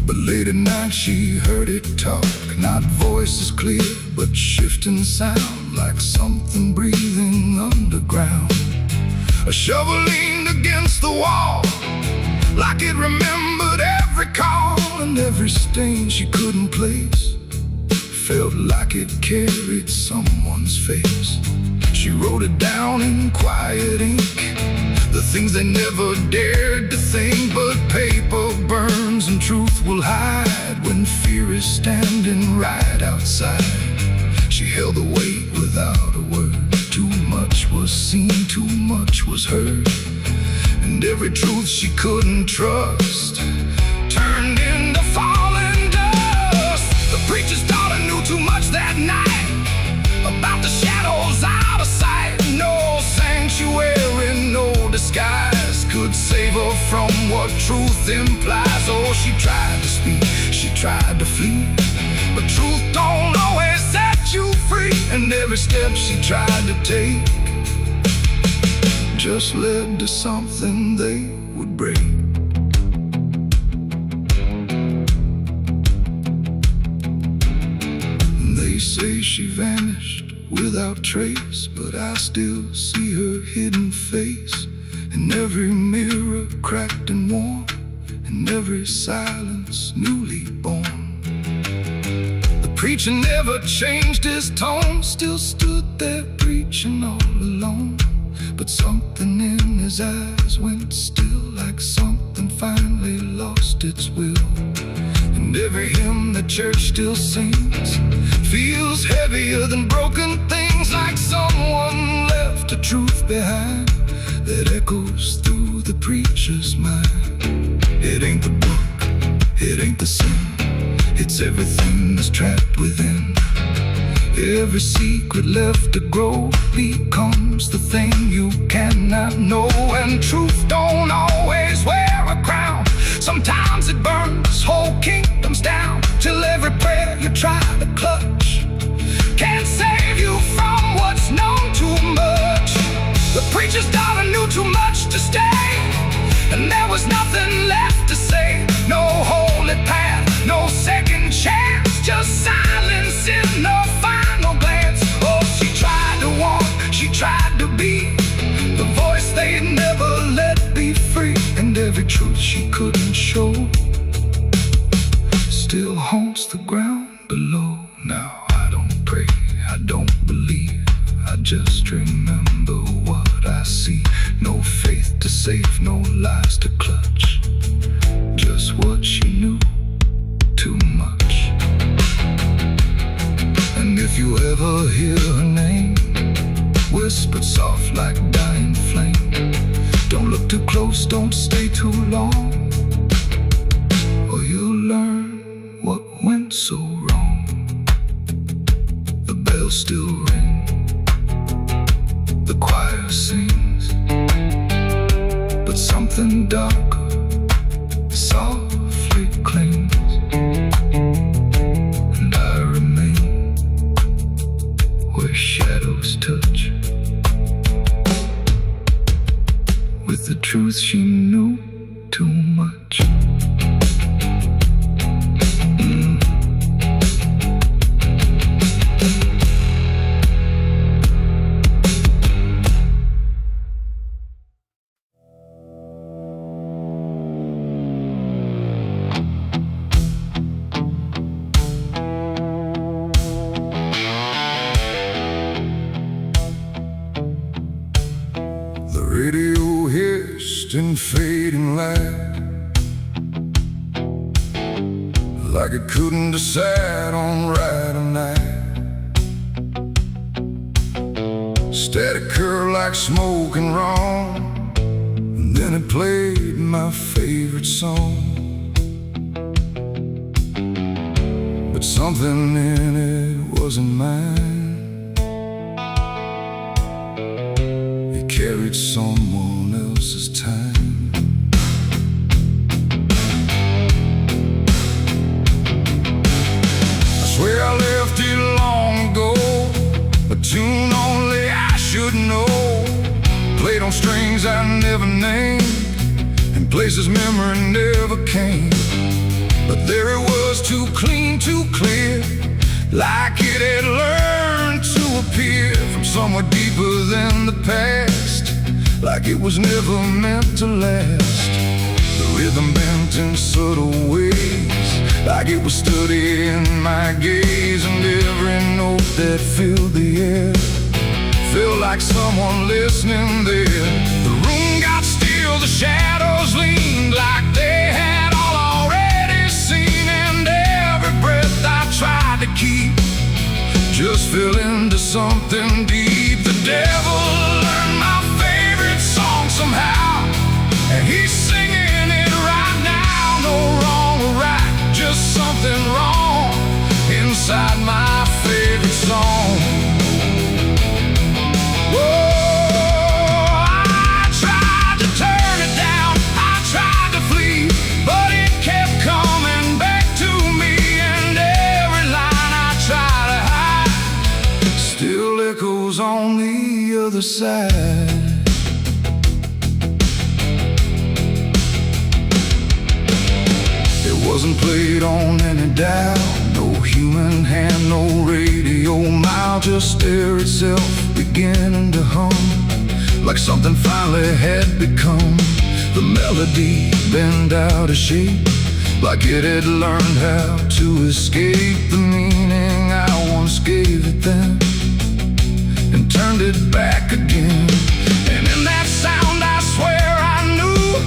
but late at night she heard it talk. Not voices clear, but shifting sound, like something breathing underground. A shovel leaned against the wall, like it remembered every call. And every stain she couldn't place felt like it carried someone's face. She wrote it down in quiet ink, the things they never dared to think. But paper burns and truth will hide when fear is standing right outside. She held the weight without a word. Too much was seen, too much was heard, and every truth she couldn't trust turned into falling dust. The preacher's daughter knew too much that night about the shadows out of sight. No sanctuary, no disguise could save her from what truth implies. Oh, she tried to speak, she tried to flee, but truth don't always set you free. And every step she tried to take just led to something they would break. They say she vanished without trace, but I still see her hidden face in every mirror cracked and worn, in every silence newly born. The preacher never changed his tone, still stood there preaching all alone. But something in his eyes went still, like something finally lost its will. And every hymn the church still sings feels heavier than broken things, like someone left a truth behind that echoes through the preacher's mind. It ain't the book, it ain't the sin, it's everything that's trapped within. Every secret left to grow becomes the thing you cannot know. And truth don't always wear a crown, sometimes it burns whole kingdoms down, till every prayer you try to clutch can't save you from what's known too much. The preacher's daughter knew too much to stay, and there was nothing left to say. No holy path, no second chance, just silence in the final glance. Oh, she tried to walk, she tried to be the voice they'd never let be free. And every truth she couldn't show still haunts the ground below. Now I don't pray, I don't believe, I just remember what I see. No faith to save, no lies to clutch, just what she knew too much. And if you ever hear her name whispered soft like dying flame, don't look too close, don't stay too long, or you'll learn what went so wrong. The bells still ring, the choir sings, but something darker softly clings. And I remain where shadows touch, with the truth she knew too much. Radio hissed in fading light, like it couldn't decide on right or night. Static curl like smoke and wrong. And then it played my favorite song. But something in it wasn't mine. It carried someone else's time. I swear I left it long ago, a tune only I should know, played on strings I never named, in places memory never came. But there it was, too clean, too clear, like it had learned to appear from somewhere deeper than the past, like it was never meant to last. The rhythm bent in subtle ways, like it was studying my gaze, and every note that filled the air felt like someone listening there. The room got still, the shadows leaned like they had all already seen, and every breath I tried to keep just fell into something deep. The devil learned my favorite song somehow, and he's singing it right now. No wrong or right, just something wrong inside my favorite song. On the other side, it wasn't played on any dial, no human hand, no radio mile, just air itself beginning to hum, like something finally had become. The melody bent out of shape, like it had learned how to escape the meaning I once gave it then, and turned it back again. And in that sound I swear I knew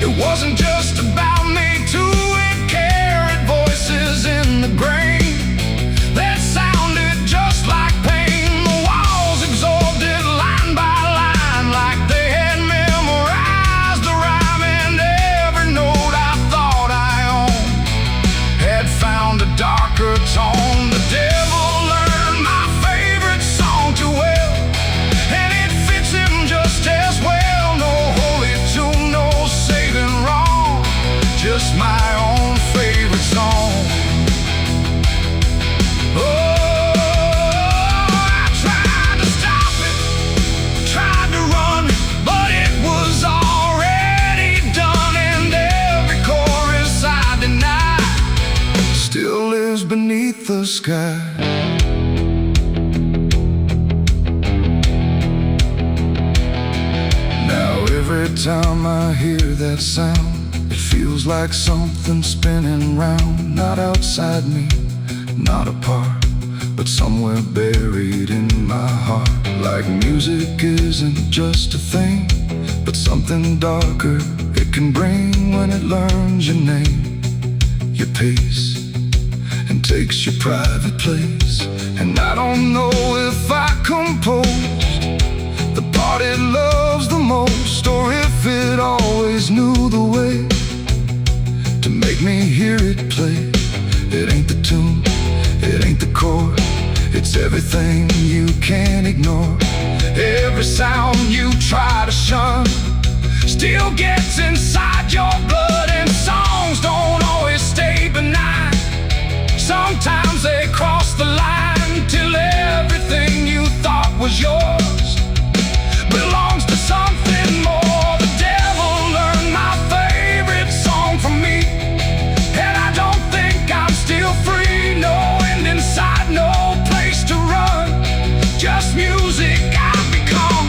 it wasn't just about me too. It carried voices in the grain that sounded just like pain. The walls absorbed it line by line, like they had memorized the rhyme, and every note I thought I owned had found a darker tone. The devil learned my favorite song too well, and it fits him just as well. No holy tune, no saving wrong, just my own favorite song. Oh, I tried to stop it, tried to run, but it was already done, and every chorus I denied still lives beneath the sky. Every time I hear that sound, it feels like something spinning round, not outside me, not apart, but somewhere buried in my heart. Like music isn't just a thing, but something darker it can bring when it learns your name, your pace, and takes your private place. And I don't know if I composed the part it loves the most, or if it always knew the way to make me hear it play. It ain't the tune, it ain't the chord, it's everything you can't ignore. Every sound you try to shun still gets inside your blood, and songs don't always stay benign. Sometimes they cross the line till everything you thought was yours belongs to something more. The devil learned my favorite song from me, and I don't think I'm still free. No end inside, no place to run, just music I've become.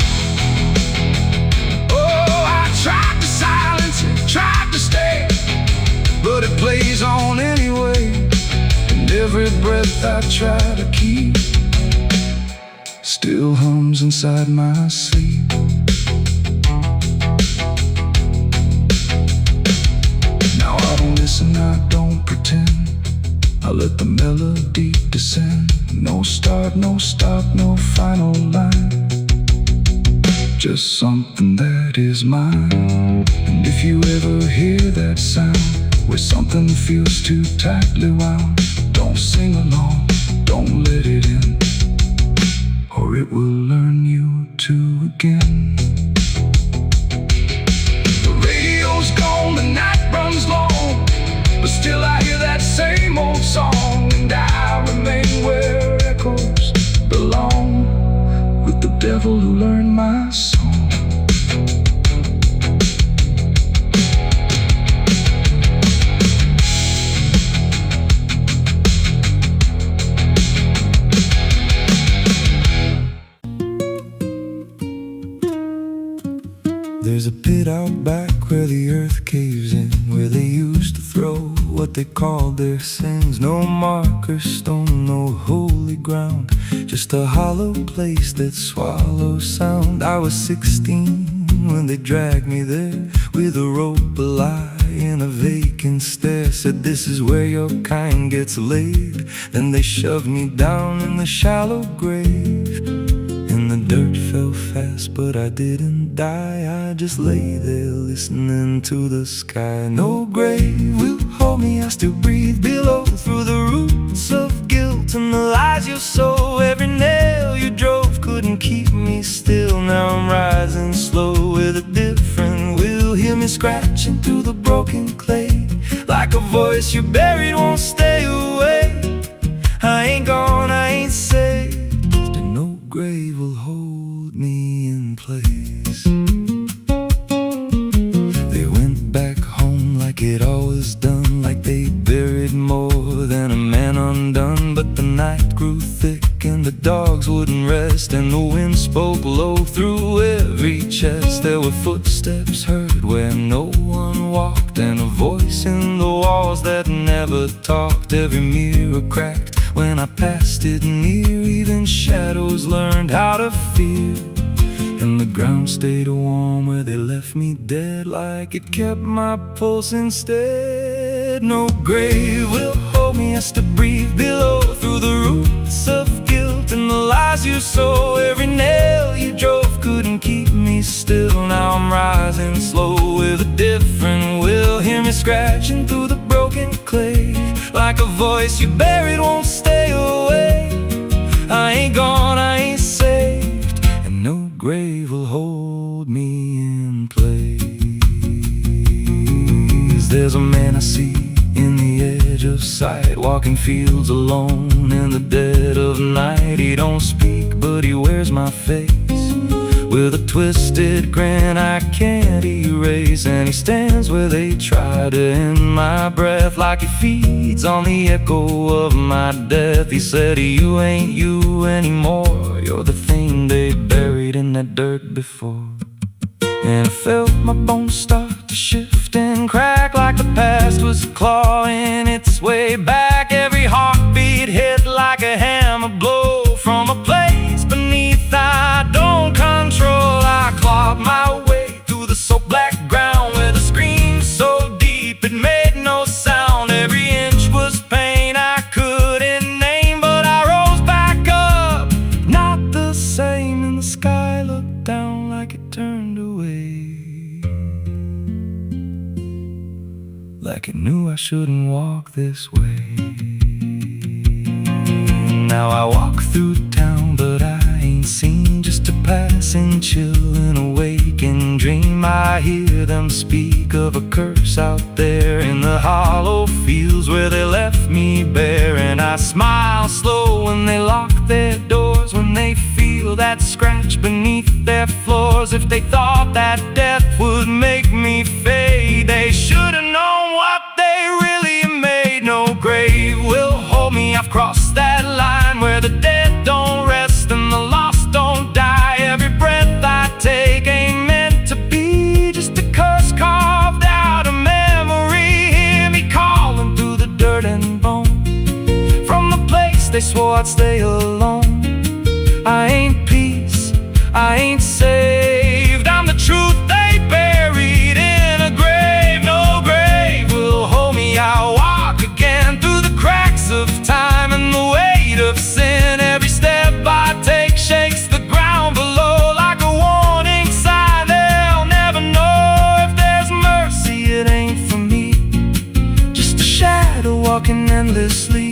Oh, I tried to silence it, tried to stay, but it plays on anyway, and every breath I try to keep still hums inside my sleep. Now I don't listen, I don't pretend, I let the melody descend. No start, no stop, no final line, just something that is mine. And if you ever hear that sound, where something feels too tightly wound, don't sing along, don't let it in, or it will learn you to again. The radio's gone, the night runs long, but still I hear that same old song, and I remain where echoes belong, with the devil who learned my song. There's a pit out back where the earth caves in, where they used to throw what they called their sins. No marker stone, no holy ground, just a hollow place that swallows sound. I was 16 when they dragged me there, with a rope, a lie, and a vacant stare. Said this is where your kind gets laid. Then they shoved me down in the shallow grave, and the dirt fell fast, but I didn't die. I just lay there listening to the sky. No grave will hold me, I still breathe below, through the roots of guilt and the lies you sow. Every nail you drove couldn't keep me still. Now I'm rising slow with a different will. Hear me scratching through the broken clay, like a voice you buried won't stay away. I ain't gone, I ain't saved, and no grave will hold me in place. They went back home like it always done, like they buried more than a man undone. But the night grew thick and the dogs wouldn't rest, and the wind spoke low through every chest. There were footsteps heard where no one walked, and a voice in the walls that never talked. Every mirror cracked when I passed it near, even shadows learned how to fear. And the ground stayed warm where they left me dead, like it kept my pulse instead. No grave will hold me, I still breathe below, through the roots of guilt and the lies you sow. Every nail you drove couldn't keep me still. Now I'm rising slow with a different will. Hear me scratching through the broken clay, like a voice you buried won't stay away. I ain't gone, I ain't saved, and no grave will hold me in place. There's a man I see in the edge of sight, walking fields alone in the dead of night. He don't speak, but he wears my face with a twisted grin I can't erase. And he stands where they try to end my breath, like he feeds on the echo of my death. He said, you ain't you anymore, you're the thing they buried in that dirt before. And I felt my bones start to shift and crack, like the past was clawing its way back. Every heartbeat hit like a hammer blow from a place beneath I don't control. I clawed my way through the soap black ground, with a scream so deep it made no sound. Every inch was pain I couldn't name, but I rose back up, not the same. And the sky looked down like it turned away, like it knew I shouldn't walk this way. Now I walk through town, but I ain't seen, just a passing chill and a waking dream. I hear them speak of a curse out there in the hollow fields where they left me bare. And I smile slow when they lock their doors, when they feel that scratch beneath their floors. If they thought that death would make me fade, they should have known what they really made. No grave will hold me, I've crossed that line where the dead don't rest and the lost don't die. Every breath I take ain't meant to be, just a curse carved out of memory. Hear me calling through the dirt and bone, from the place they swore I'd stay alone. I ain't peace, I ain't saved, I'm the truth they buried in a grave. No grave will hold me, I'll walk again through the cracks of time and the weight of sin. Every step I take shakes the ground below, like a warning talking endlessly.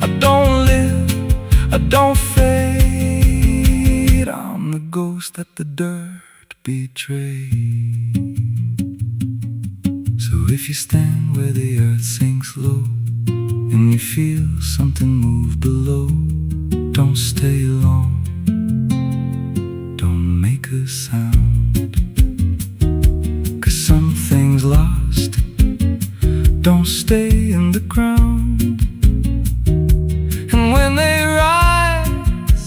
I don't live, I don't fade. I'm the ghost that the dirt betrayed. So if you stand where the earth sinks low and you feel something move below, don't stay long, don't make a sound, 'cause some things lost don't stay in the ground. And when they rise,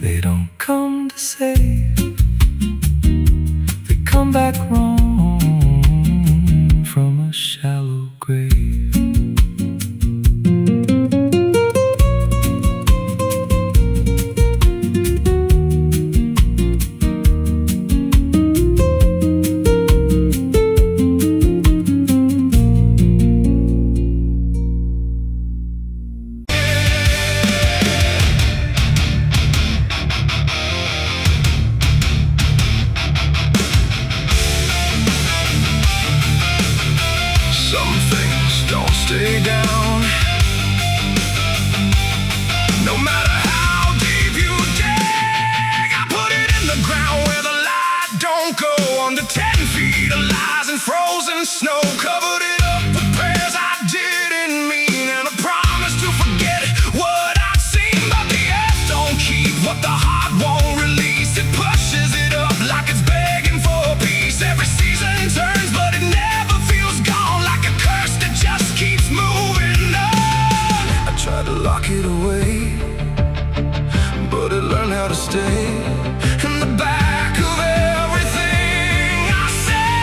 they don't come to save, they come back wrong from a shallow grave. Some things don't stay down, no matter how deep you dig. I put it in the ground where the light don't go. Under 10 feet of lies and frozen snow, covered it up with prayers I didn't mean, and a promise to forget what I'd seen. But the earth don't keep what the heart won't release. It pushes it up like it's begging for peace. Every season turns, but it never feels gone, like a curse that just keeps moving on. I tried to lock it away, but it learned how to stay in the back of everything I say.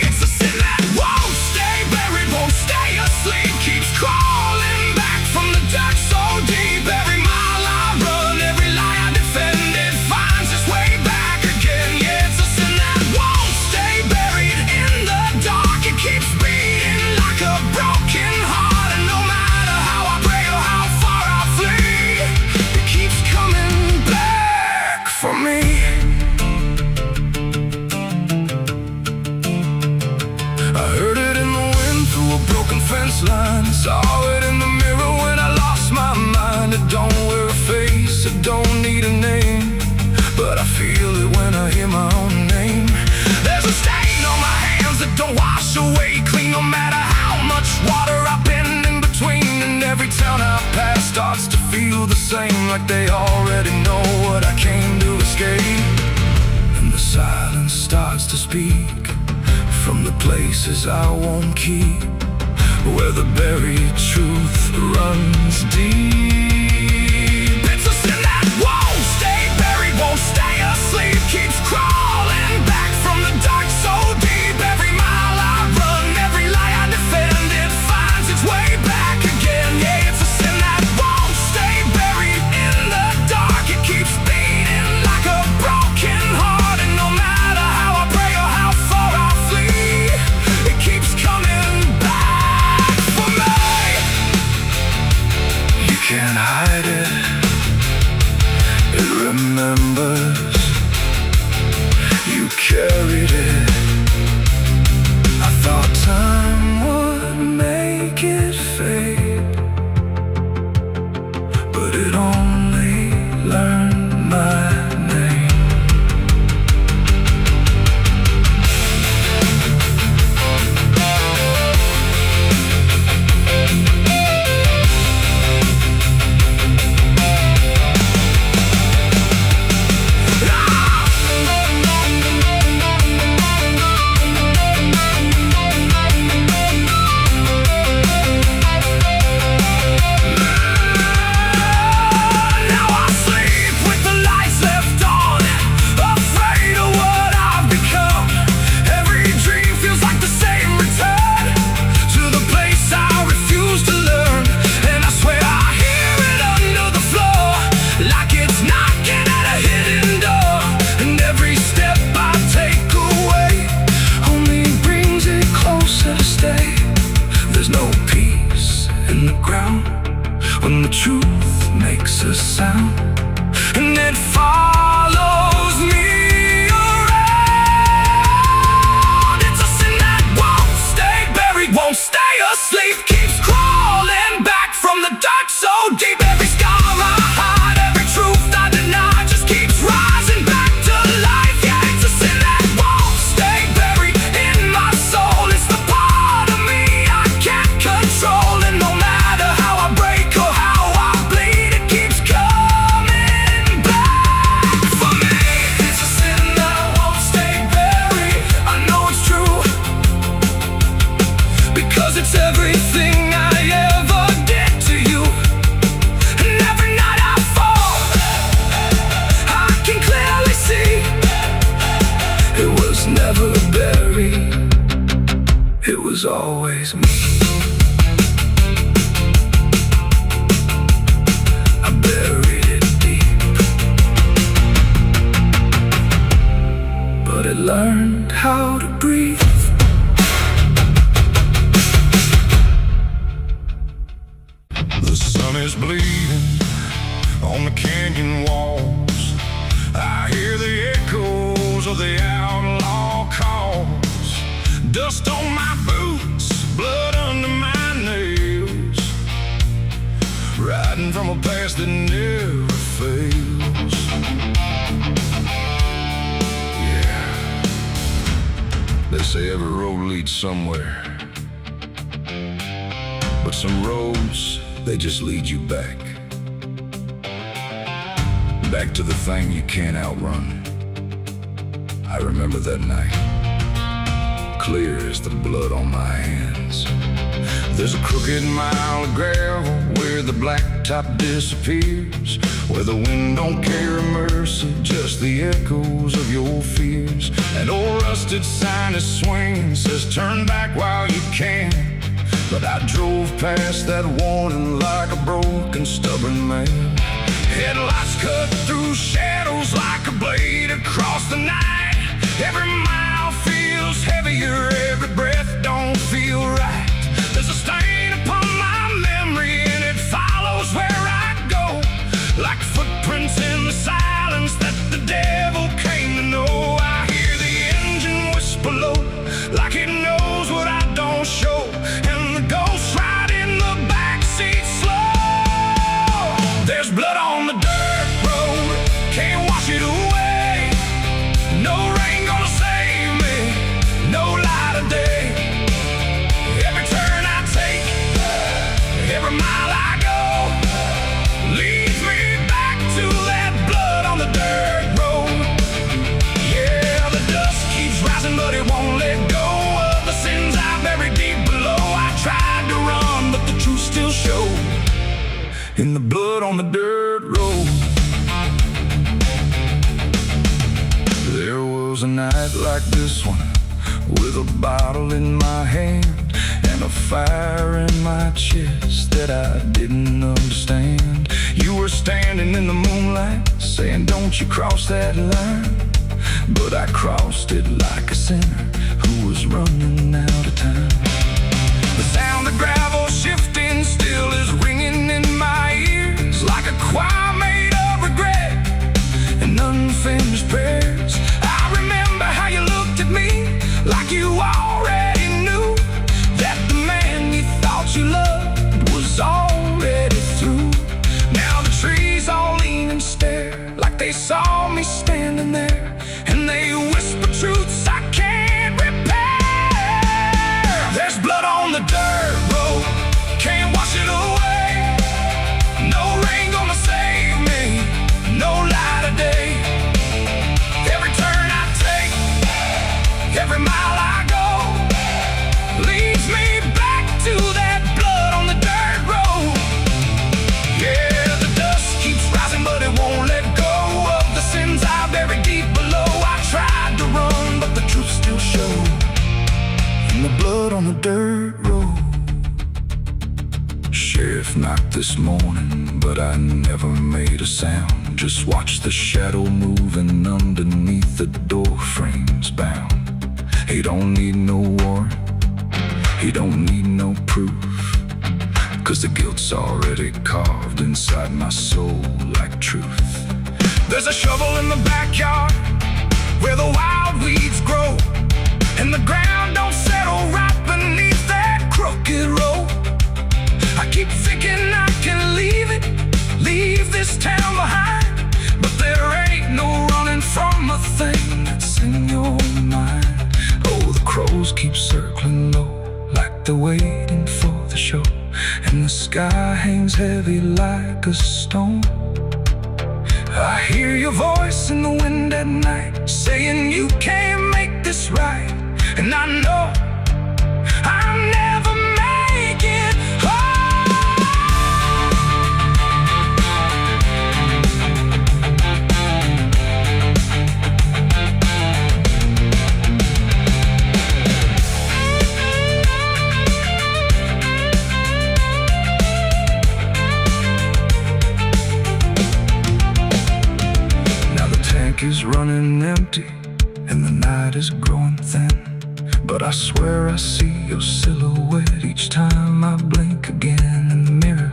It's a sin that won't stay buried, won't stay asleep, keeps crawling back from the dark so deep. Every mile I run, every lie I defend, it finds its way back again. Yeah, it's a sin that won't stay buried in the dark. It keeps beating like a broken heart, and no matter how I pray or how far I flee, it keeps coming back for me. I heard it in the wind through a broken fence line, saw it in the mirror when I lost my mind. It don't wear a face, it don't need a name, but I feel it when I hear my own name. There's a stain on my hands that don't wash away clean, no matter how much water I've been in between. And every town I pass starts to feel the same, like they already know what I came to escape. And the silence starts to speak from the places I won't keep, where the buried truth runs deep. It's a sin that won't stay buried, won't stay asleep, keeps crawling back from the dark so deep. Every mile I run, every lie I defend, it finds its way back again. Yeah, it's a sin that won't stay buried in the dark. It keeps beating like a broken heart, and no matter how I pray or how far I flee, it keeps coming back for me. You can't hide it, it remembers. You carried it. I thought time would make it fade, but it only learned my name. Stay 'cause it's everything I ever did to you. And every night I fall, I can clearly see it was never buried, it was always me. I buried it deep, but it learned how to breathe. The sun is bleeding on the canyon walls. I hear the echoes of the outlaw calls. Dust on my boots, blood under my nails, riding from a past that never fails. Yeah, they say every road leads somewhere, but some roads, they just lead you back. Back to the thing you can't outrun. I remember that night, clear as the blood on my hands. There's a crooked mile of gravel where the blacktop disappears, where the wind don't care immersive, just the echoes of your fears. An old rusted sign is swinging, says turn back while you can. But I drove past that warning like a broken, stubborn man. Headlights cut through shadows like a blade across the night. Every mile feels heavier, every breath don't feel right. There's a stain upon my memory and it follows where I go, like footprints in the silence that the devil came to know. I hear the engine whisper low, like it knows what I don't show, and the ghost ride in the backseat slow. There's blood on the dirt road, can't wash it away. No rain gonna save me, no light of day. Every turn I take, every mile I go, leads me back to that blood on the dirt road. Yeah, the dust keeps rising, but it won't let go of the sins I buried deep below. I tried to run, but the truth still showed in the blood on the dirt road. There was a night like this one, with a bottle in my hand and a fire in my chest that I didn't understand. You were standing in the moonlight, saying don't you cross that line. But I crossed it like a sinner who was running out of time. The sound of gravel shifting still is ringing in my ears, like a choir made of regret and unfinished prayers. I remember how you looked at me like you already knew that the man you thought you loved was already through. Now the trees all lean and stare like they saw me standing there, and they whisper truths I can't repair. There's blood on the dirt road, can't wash it away. No rain gonna save me, no light of day. Every turn I take, every mile I go, leads me back to that blood on the dirt road. Yeah, the dust keeps rising, but it won't let go of the sins I buried deep below. I tried to run, but the truth still showed in the blood on the dirt road. Sheriff knocked this morning, but I never made a sound. Just watched the shadow moving underneath the door frames bound. He don't need no warrant, he don't need no proof, 'cause the guilt's already carved inside my soul like truth. There's a shovel in the backyard where the wild weeds grow, and the ground don't settle right beneath that crooked road. I keep thinking I can leave it, leave this town behind, but there ain't no running from a thing that's in your mind. Oh, the crows keep circling low like they're waiting for the show, and the sky hangs heavy like a stone. I hear your voice in the wind at night, saying you can't make this right. And I know I'm never made light is growing thin, but I swear I see your silhouette each time I blink again. In the mirror,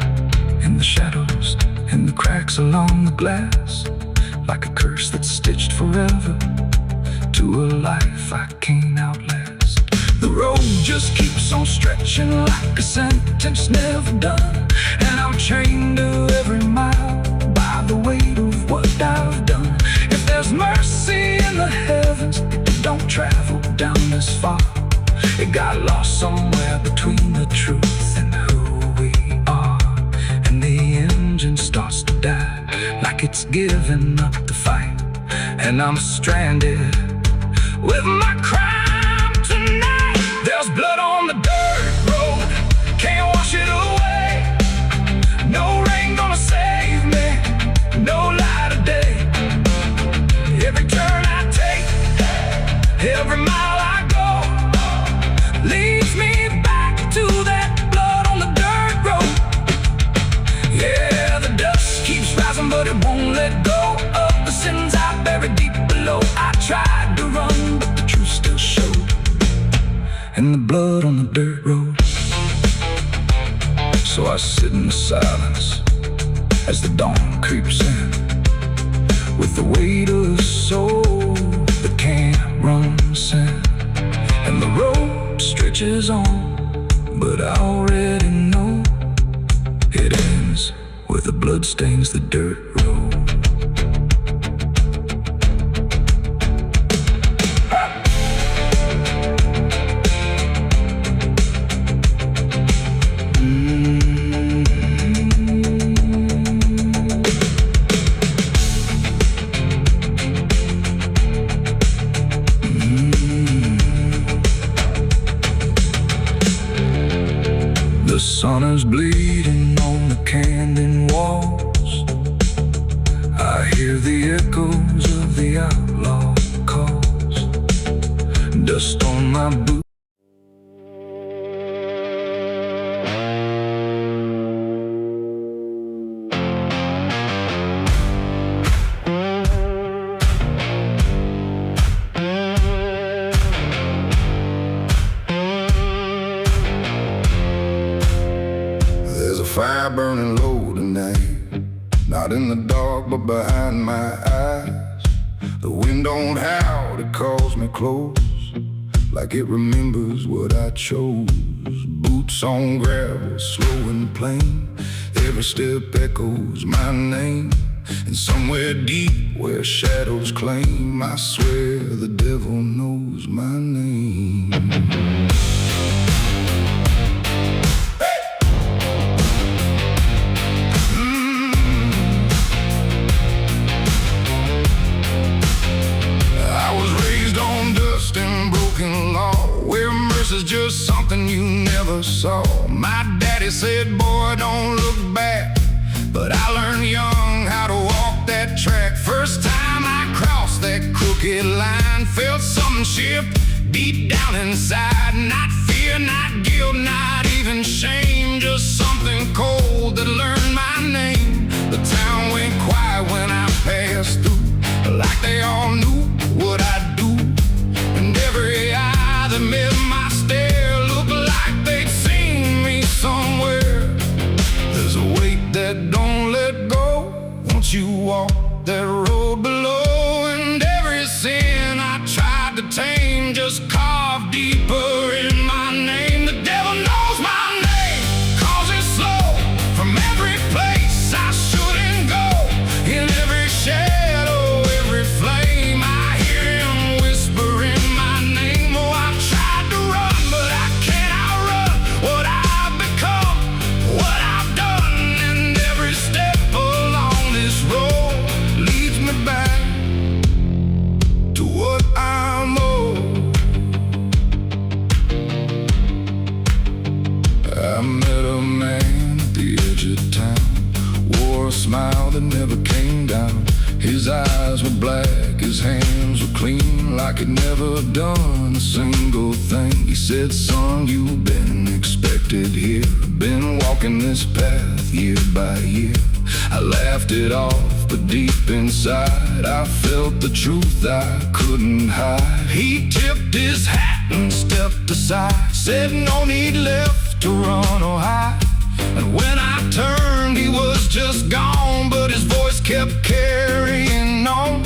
in the shadows, in the cracks along the glass, like a curse that's stitched forever to a life I can't outlast. The road just keeps on stretching like a sentence never done, and I'm chained to every mile by the weight of what I've done. If there's mercy in the heavens, it don't travel down this far. It got lost somewhere between the truth and who we are, and the engine starts to die like it's giving up the fight, and I'm stranded with my crime tonight. There's blood on the dirt road, can't wash it away. No rain gonna save me, no light of day. Every turn I take, every mile I go, leads me back to that blood on the dirt road. Yeah, the dust keeps rising, but it won't let go of the sins I buried deep below. I tried to run, but the truth still showed, and the blood on the dirt road. So I sit in the silence as the dawn creeps in, with the weight of a soul that can't run sin. And the road stretches on, but I already know it ends where the blood stains the dirt road. The sun is bleeding on the canyon walls. I hear the echoes of the outlaw calls. Dust on my boots. Fire burning low tonight, not in the dark but behind my eyes. The wind don't howl, it calls me close, like it remembers what I chose. Boots on gravel, slow and plain, every step echoes my name. And somewhere deep where shadows claim, I swear the devil knows my name. Is just something you never saw. My daddy said, boy, don't look back, but I learned young how to walk that track. First time I crossed that crooked line, felt something shift deep down inside. Not fear, not guilt, not even shame, just something cold that learned my name. The town went quiet when I passed through, like they all knew what I'd do. And every eye that met my stare looked like they'd seen me somewhere. There's a weight that don't let go once you walk that road below. And every sin I tried to tame just carved deeper in my name. The devil knows my name, calls it slow from every place I shouldn't go. In every shadow, every flame, I hear him whispering my name. Oh, I've tried to run, but I can't outrun what I've become, what I've done. And every step along this road leads me back to what I'm owed. I met a man at the edge of town, wore a smile that never came down. His eyes were black, his hands were clean, like he'd never done a single thing. He said, son, you've been expected here, been walking this path year by year. I laughed it off, but deep inside I felt the truth I couldn't hide. He tipped his hat and stepped aside, said no need left to run or hide. And when I turned, he was just gone, but his voice kept carrying on.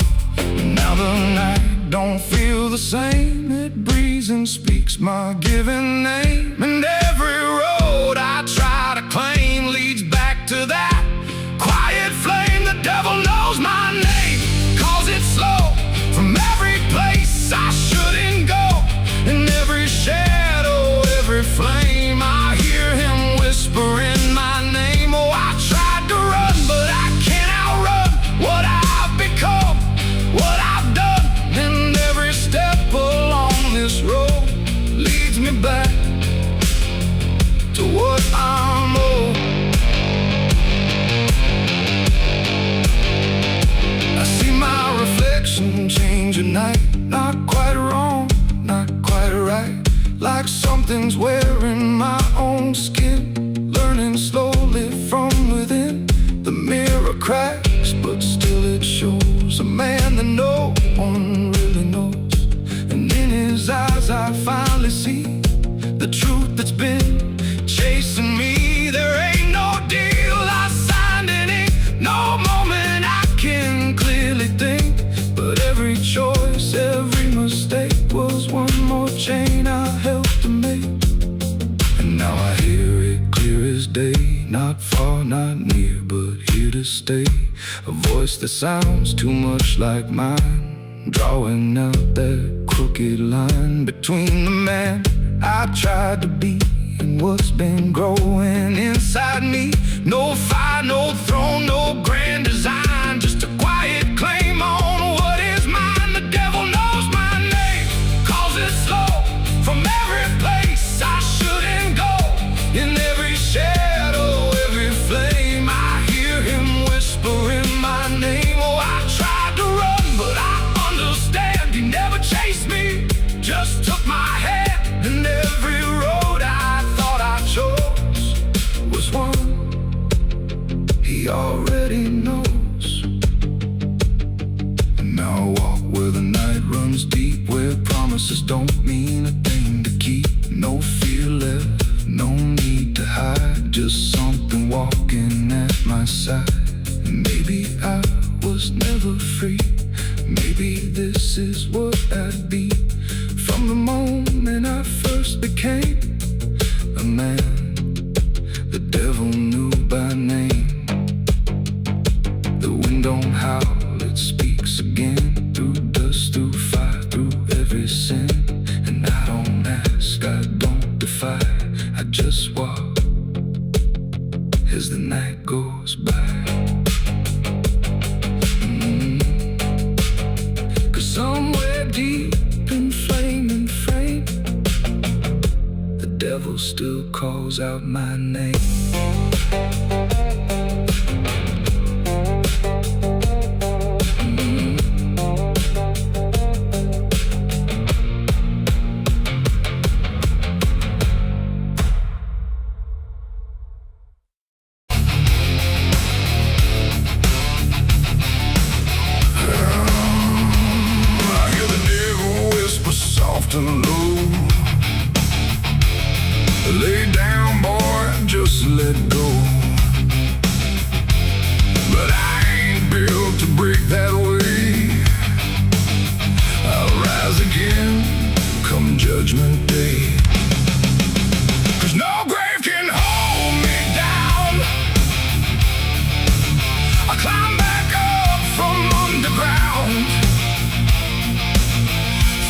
Now the night don't feel the same, it breathes and speaks my given name. And every road I try to claim leads back to that quiet flame. The devil knows my name, calls it slow from every place I shouldn't go. In every shadow, every flame, I hear him whispering my name. Oh, I tried to run, but I can't outrun what I've become, what I've done. And every step along this road leads me back to what I'm owed. I see my reflection change at night, not quite wrong, not quite right, like something's wearing my own skin, learning slowly from within. The mirror cracks, but still it shows a man that no one really knows. And in his eyes I finally see the truth that's been chasing me. There ain't no deal I signed in ink, no moment I can clearly think. But every choice, every mistake was one more chain I helped to make. And now I hear it clear as day, not far, not near, but here to stay. A voice that sounds too much like mine, drawing out that crooked line between the man I tried to be and what's been growing inside me. No fire, no throne, no grand design, just a quiet claim on what is mine. The devil knows my name, calls it slow from every place I shouldn't go. In every shadow, every flame, I hear him whispering my name. Oh, I tried to run, but I understand he never chased me, just took my hand. And every road I thought I chose was one he already knows. And now I walk where the night runs deep, where promises don't mean a thing to keep. No fear left, no need to hide, just something walking at my side. Maybe I was never free, maybe this is what I'd be. From the moment I first became a man, the devil knew by name. The wind don't howl, it speaks again, through dust, through fire, through every sin. And I don't ask, I don't defy, I just walk as the night goes by. Cause somewhere deep in flame and frame, the devil still calls out my name. And low, lay down, boy, just let go. But I ain't built to break that way. I'll rise again come judgment day. Cause no grave can hold me down. I climb back up from underground,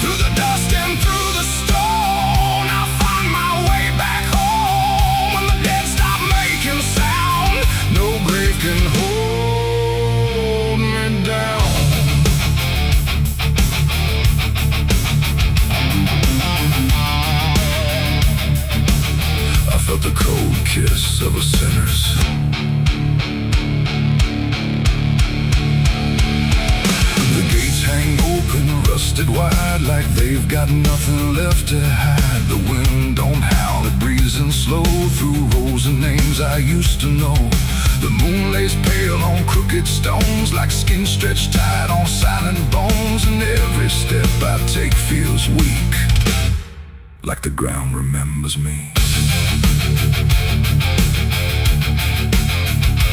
through the dust and through the stone. I'll find my way back home when the dead stop making sound. No grave can hold me down. I felt the cold kiss of a sinner's. I've got nothing left to hide. The wind don't howl, it breezes in slow through rows and names I used to know. The moon lays pale on crooked stones, like skin stretched tight on silent bones. And every step I take feels weak, like the ground remembers me.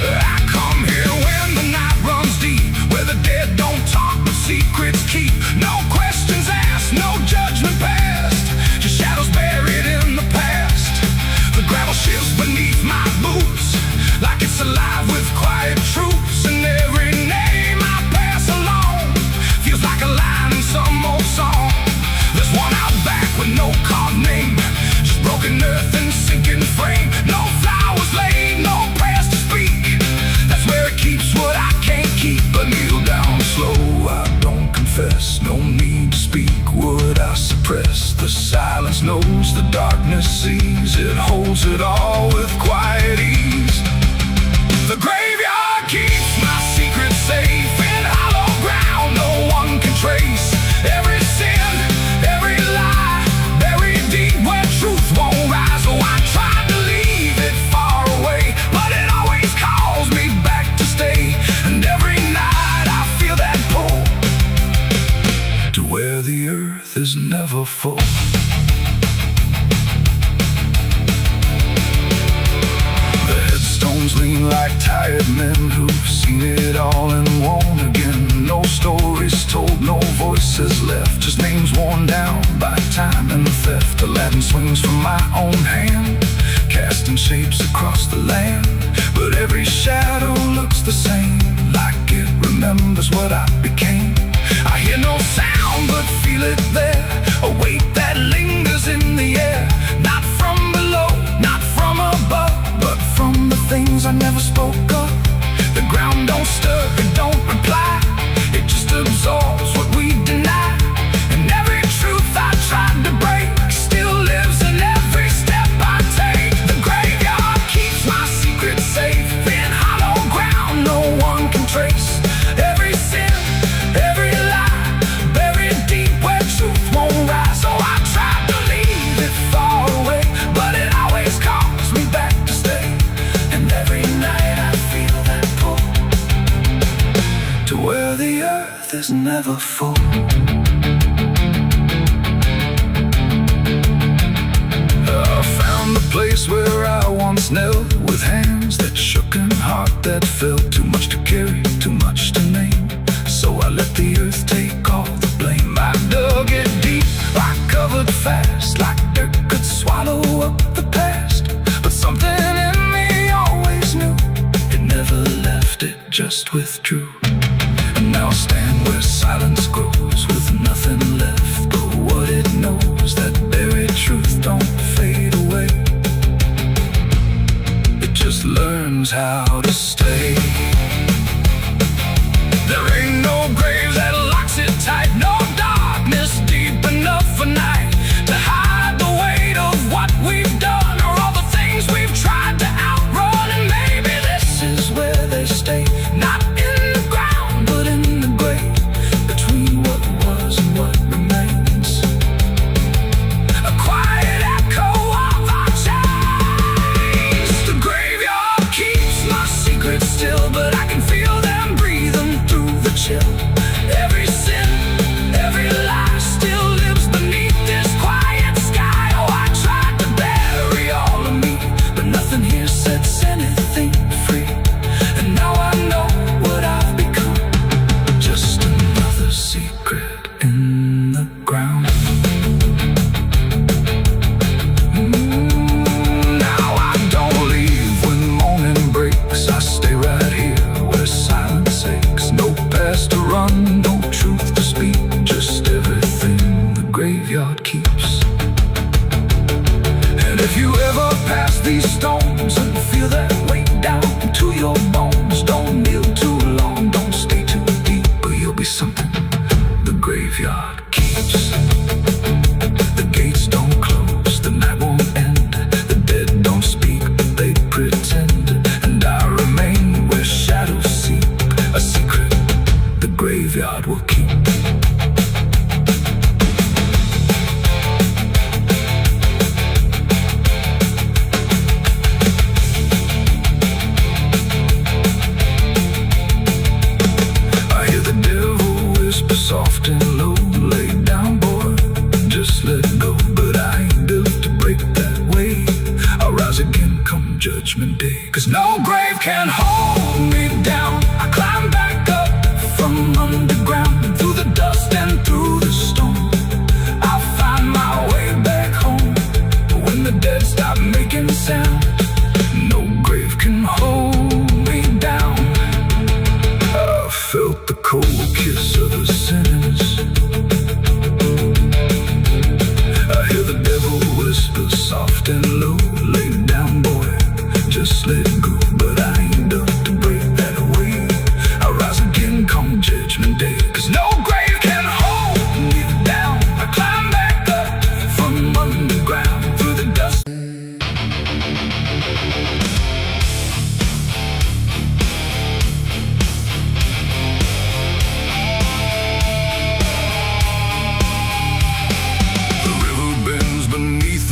I come here when the night runs deep, where the dead don't talk but secrets keep. No questions asked, no judgment passed, just shadows buried in the past. The gravel shifts beneath my boots, like it's alive with quiet troops. And every name I pass along feels like a line in some old song. There's one out back with no card name, just broken earth and sinking frame. No flowers laid, no prayers to speak. That's where it keeps what I can't keep. But kneel down slow, I don't confess. No need to speak what I suppress. The silence knows, the darkness sees. It holds it all with quiet ease. The graveyard keeps my secret safe in hollow ground no one can trace. Every sin, every lie, buried deep where truth won't rise. Oh, I tried to leave it far away, but it always calls me back to stay. And every night I feel that pull to where the earth is never full. The headstones lean like tired men who've seen it all and won't again. No stories told, no voices left, just names worn down by time and theft. The Latin swings from my own hand, casting shapes across the land. But every shadow looks the same, like it remembers what I became. I hear no sound but feel it there, a weight that lingers in the air. Not from below, not from above, but from the things I never spoke of. The ground don't stir, it don't reply, it just absorbs what we deny. And every truth I tried to break still lives in every step I take. The graveyard keeps my secret safe in hollow ground no one can trace. Every sin, every lie, buried deep where truth won't rise. So I tried to leave it far away, but it always calls me back to stay. And every night I feel that pull to where the earth is never full. I found the place where I once knelt, with hands that shook and heart that felt. Too much to carry, too much to name, so I let the earth take all the blame. I dug it deep, I covered fast, like dirt could swallow up the past. But something in me always knew, it never left, it just withdrew. And now I stand where silence grows, with nothing left but what it knows. That buried truth don't fade away, it just learns how to stay. There ain't no grave that locks it tight, no darkness deep enough for night to hide the weight of what we've done, or all the things we've tried to outrun. And maybe this is where they stay, not in the ground but in the grave, between what was and what remains. A quiet echo of our chains. The graveyard keeps my secrets still, but I can feel them breathing through the chill. Every sin, every lie still lives beneath this quiet sky. Oh, I tried to bury all of me, but nothing here sets anything free. And now I know what I've become, just another secret in the ground. Now I don't leave when morning breaks, I stay right here where silence aches. No past to run, no truth to speak, just everything the graveyard keeps. And if you ever pass these stones and feel that weight down to your bones, don't kneel too long, don't stay too deep, or you'll be something the graveyard keeps. The gates don't close, the night won't end, the dead don't speak, but they pretend. And I remain where shadows seep, a secret the graveyard will keep. rise again come judgment day. 'Cause no grave can hold me down. I climb back up from underground, through the dust and through the storm. I'll find my way back home. But when the dead stop making sound, no grave can hold me down. I felt the cold kiss of the sinners. I hear the devil whisper soft and low, lay down boy, just let go. But I ain't done to break that away. I rise again come judgment day. 'Cause no grave can hold me down. I climb back up from underground, through the dust.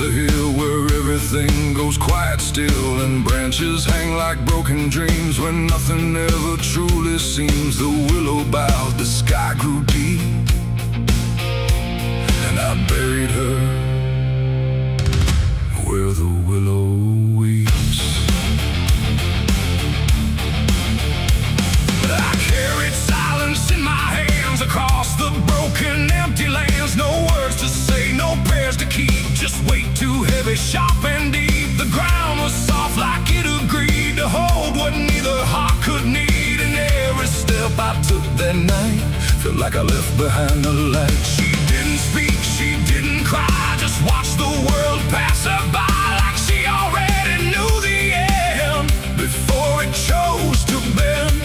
The hill where everything goes quiet still, and branches hang like broken dreams when nothing ever truly seems. The willow bowed, the sky grew deep, and I buried her where the willow weeps. I carried silence in my hands across the broken empty lands. No words to say, no prayers to keep, just weight too heavy, sharp and deep. The ground was soft like it agreed to hold what neither heart could need. And every step I took that night felt like I left behind the light. She didn't speak, she didn't cry, just watched the world pass her by, like she already knew the end before it chose to bend.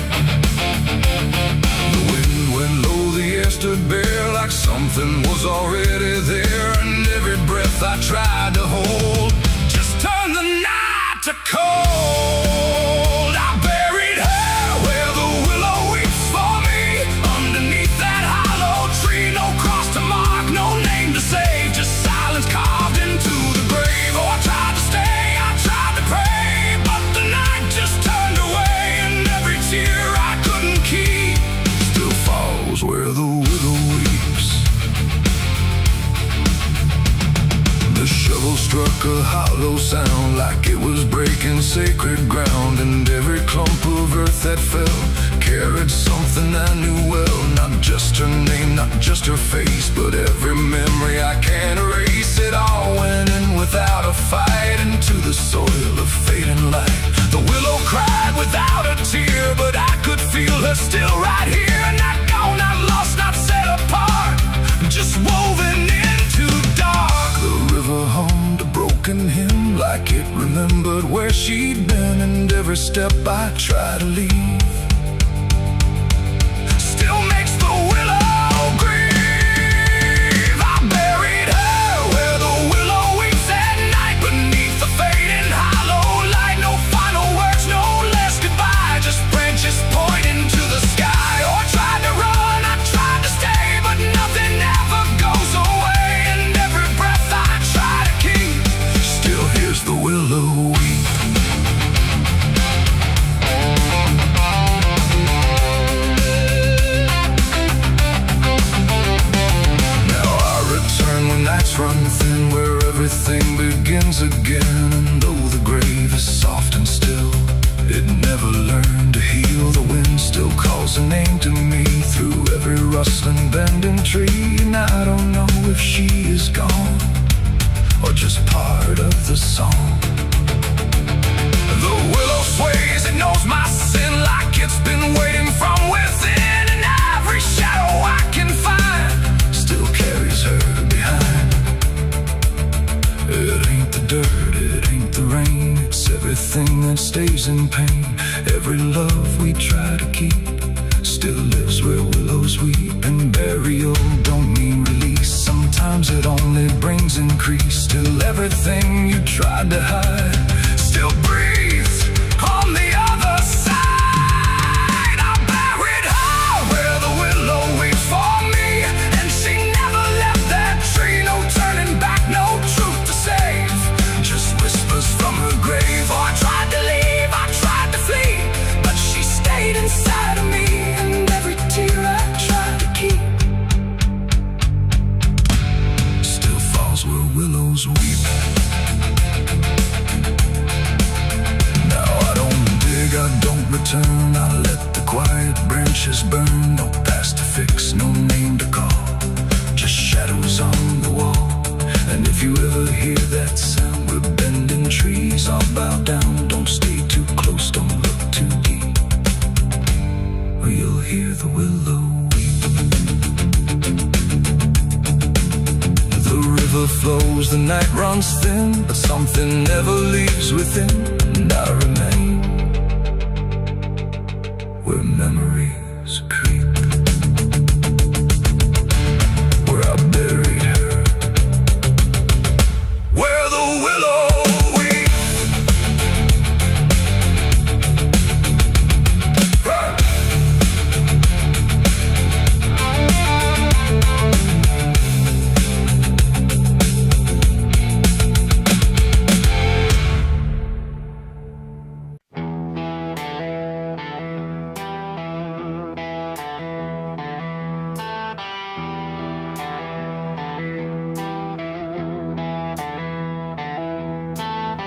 The wind went low, the air stood bare, like something was already there. And every breath I tried to hold just turned the night to cold. I buried her where the willow weeps for me, underneath that hollow tree. No cross to mark, no name to save, just silence carved into the grave. Oh, I tried to stay, I tried to pray, but the night just turned away. And every tear I couldn't keep still falls where the willow weeps. The shovel struck a hollow sound, like it was breaking sacred ground. And every clump of earth that fell carried something I knew well. Not just her name, not just her face, but every memory I can't erase. It all went in without a fight, into the soil of fading light. The willow cried without a tear, but I could feel her still right here. Not gone, not lost, not set apart, just woven into dark. The river hummed a broken hymn, like it remembered where she'd been. And every step I try to leave still makes the willow grieve. I buried her where the willow weeps at night, beneath the fading hollow light. No final words, no last goodbye, just branches pointing to the sky. Oh, I tried to run, I tried to stay, but nothing ever goes away. And every breath I try to keep still hears the willow weep. Now I return when nights run thin, where everything begins again. And though the grave is soft and still, it never learned to heal. The wind still calls a name to me through every rustling bending tree. And I don't know if she is gone or just part of the song. The willow sways, it knows my sin, like it's been waiting from within. And every shadow I can find still carries her behind. It ain't the dirt, it ain't the rain, it's everything that stays in pain. Every love we try to keep still lives where willows weep. And burial don't mean release, sometimes it only brings increase. Till everything you tried to hide still breathes on the other side. I buried her where the willow weeps for me, and she never left that tree. No turning back, no truth to save, just whispers from her grave. Oh, I tried to leave, I tried to flee, but she stayed inside of me. And every tear I tried to keep still falls where willows weep. bow down, don't stay too close, don't look too deep, or you'll hear the willow weep. The river flows, the night runs thin, but something never leaves within, and I remain where memories creep, where I buried her, where the willow weeps.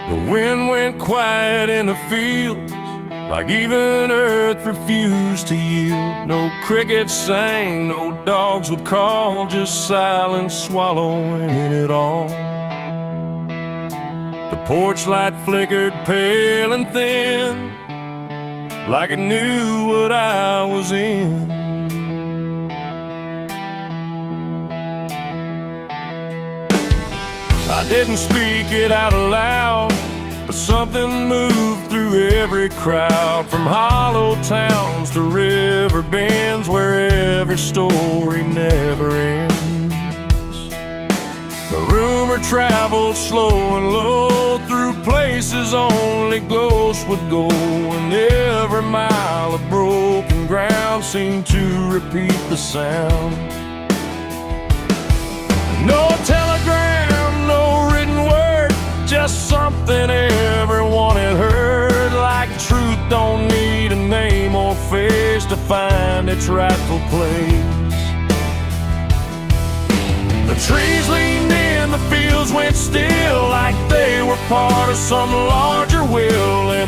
The wind went quiet in the fields, like even earth refused to yield. No crickets sang, no dogs would call, just silence swallowing it all. The porch light flickered pale and thin, like it knew what I was in. I didn't speak it out loud, but something moved through every crowd, from hollow towns to river bends, where every story never ends. The rumor traveled slow and low through places only ghosts would go, and every mile of broken ground seemed to repeat the sound. No telegram, no written word, just something everyone had heard, like truth don't need a name or face to find its rightful place. The trees leaned in, the fields went still, like they were part of some larger will, and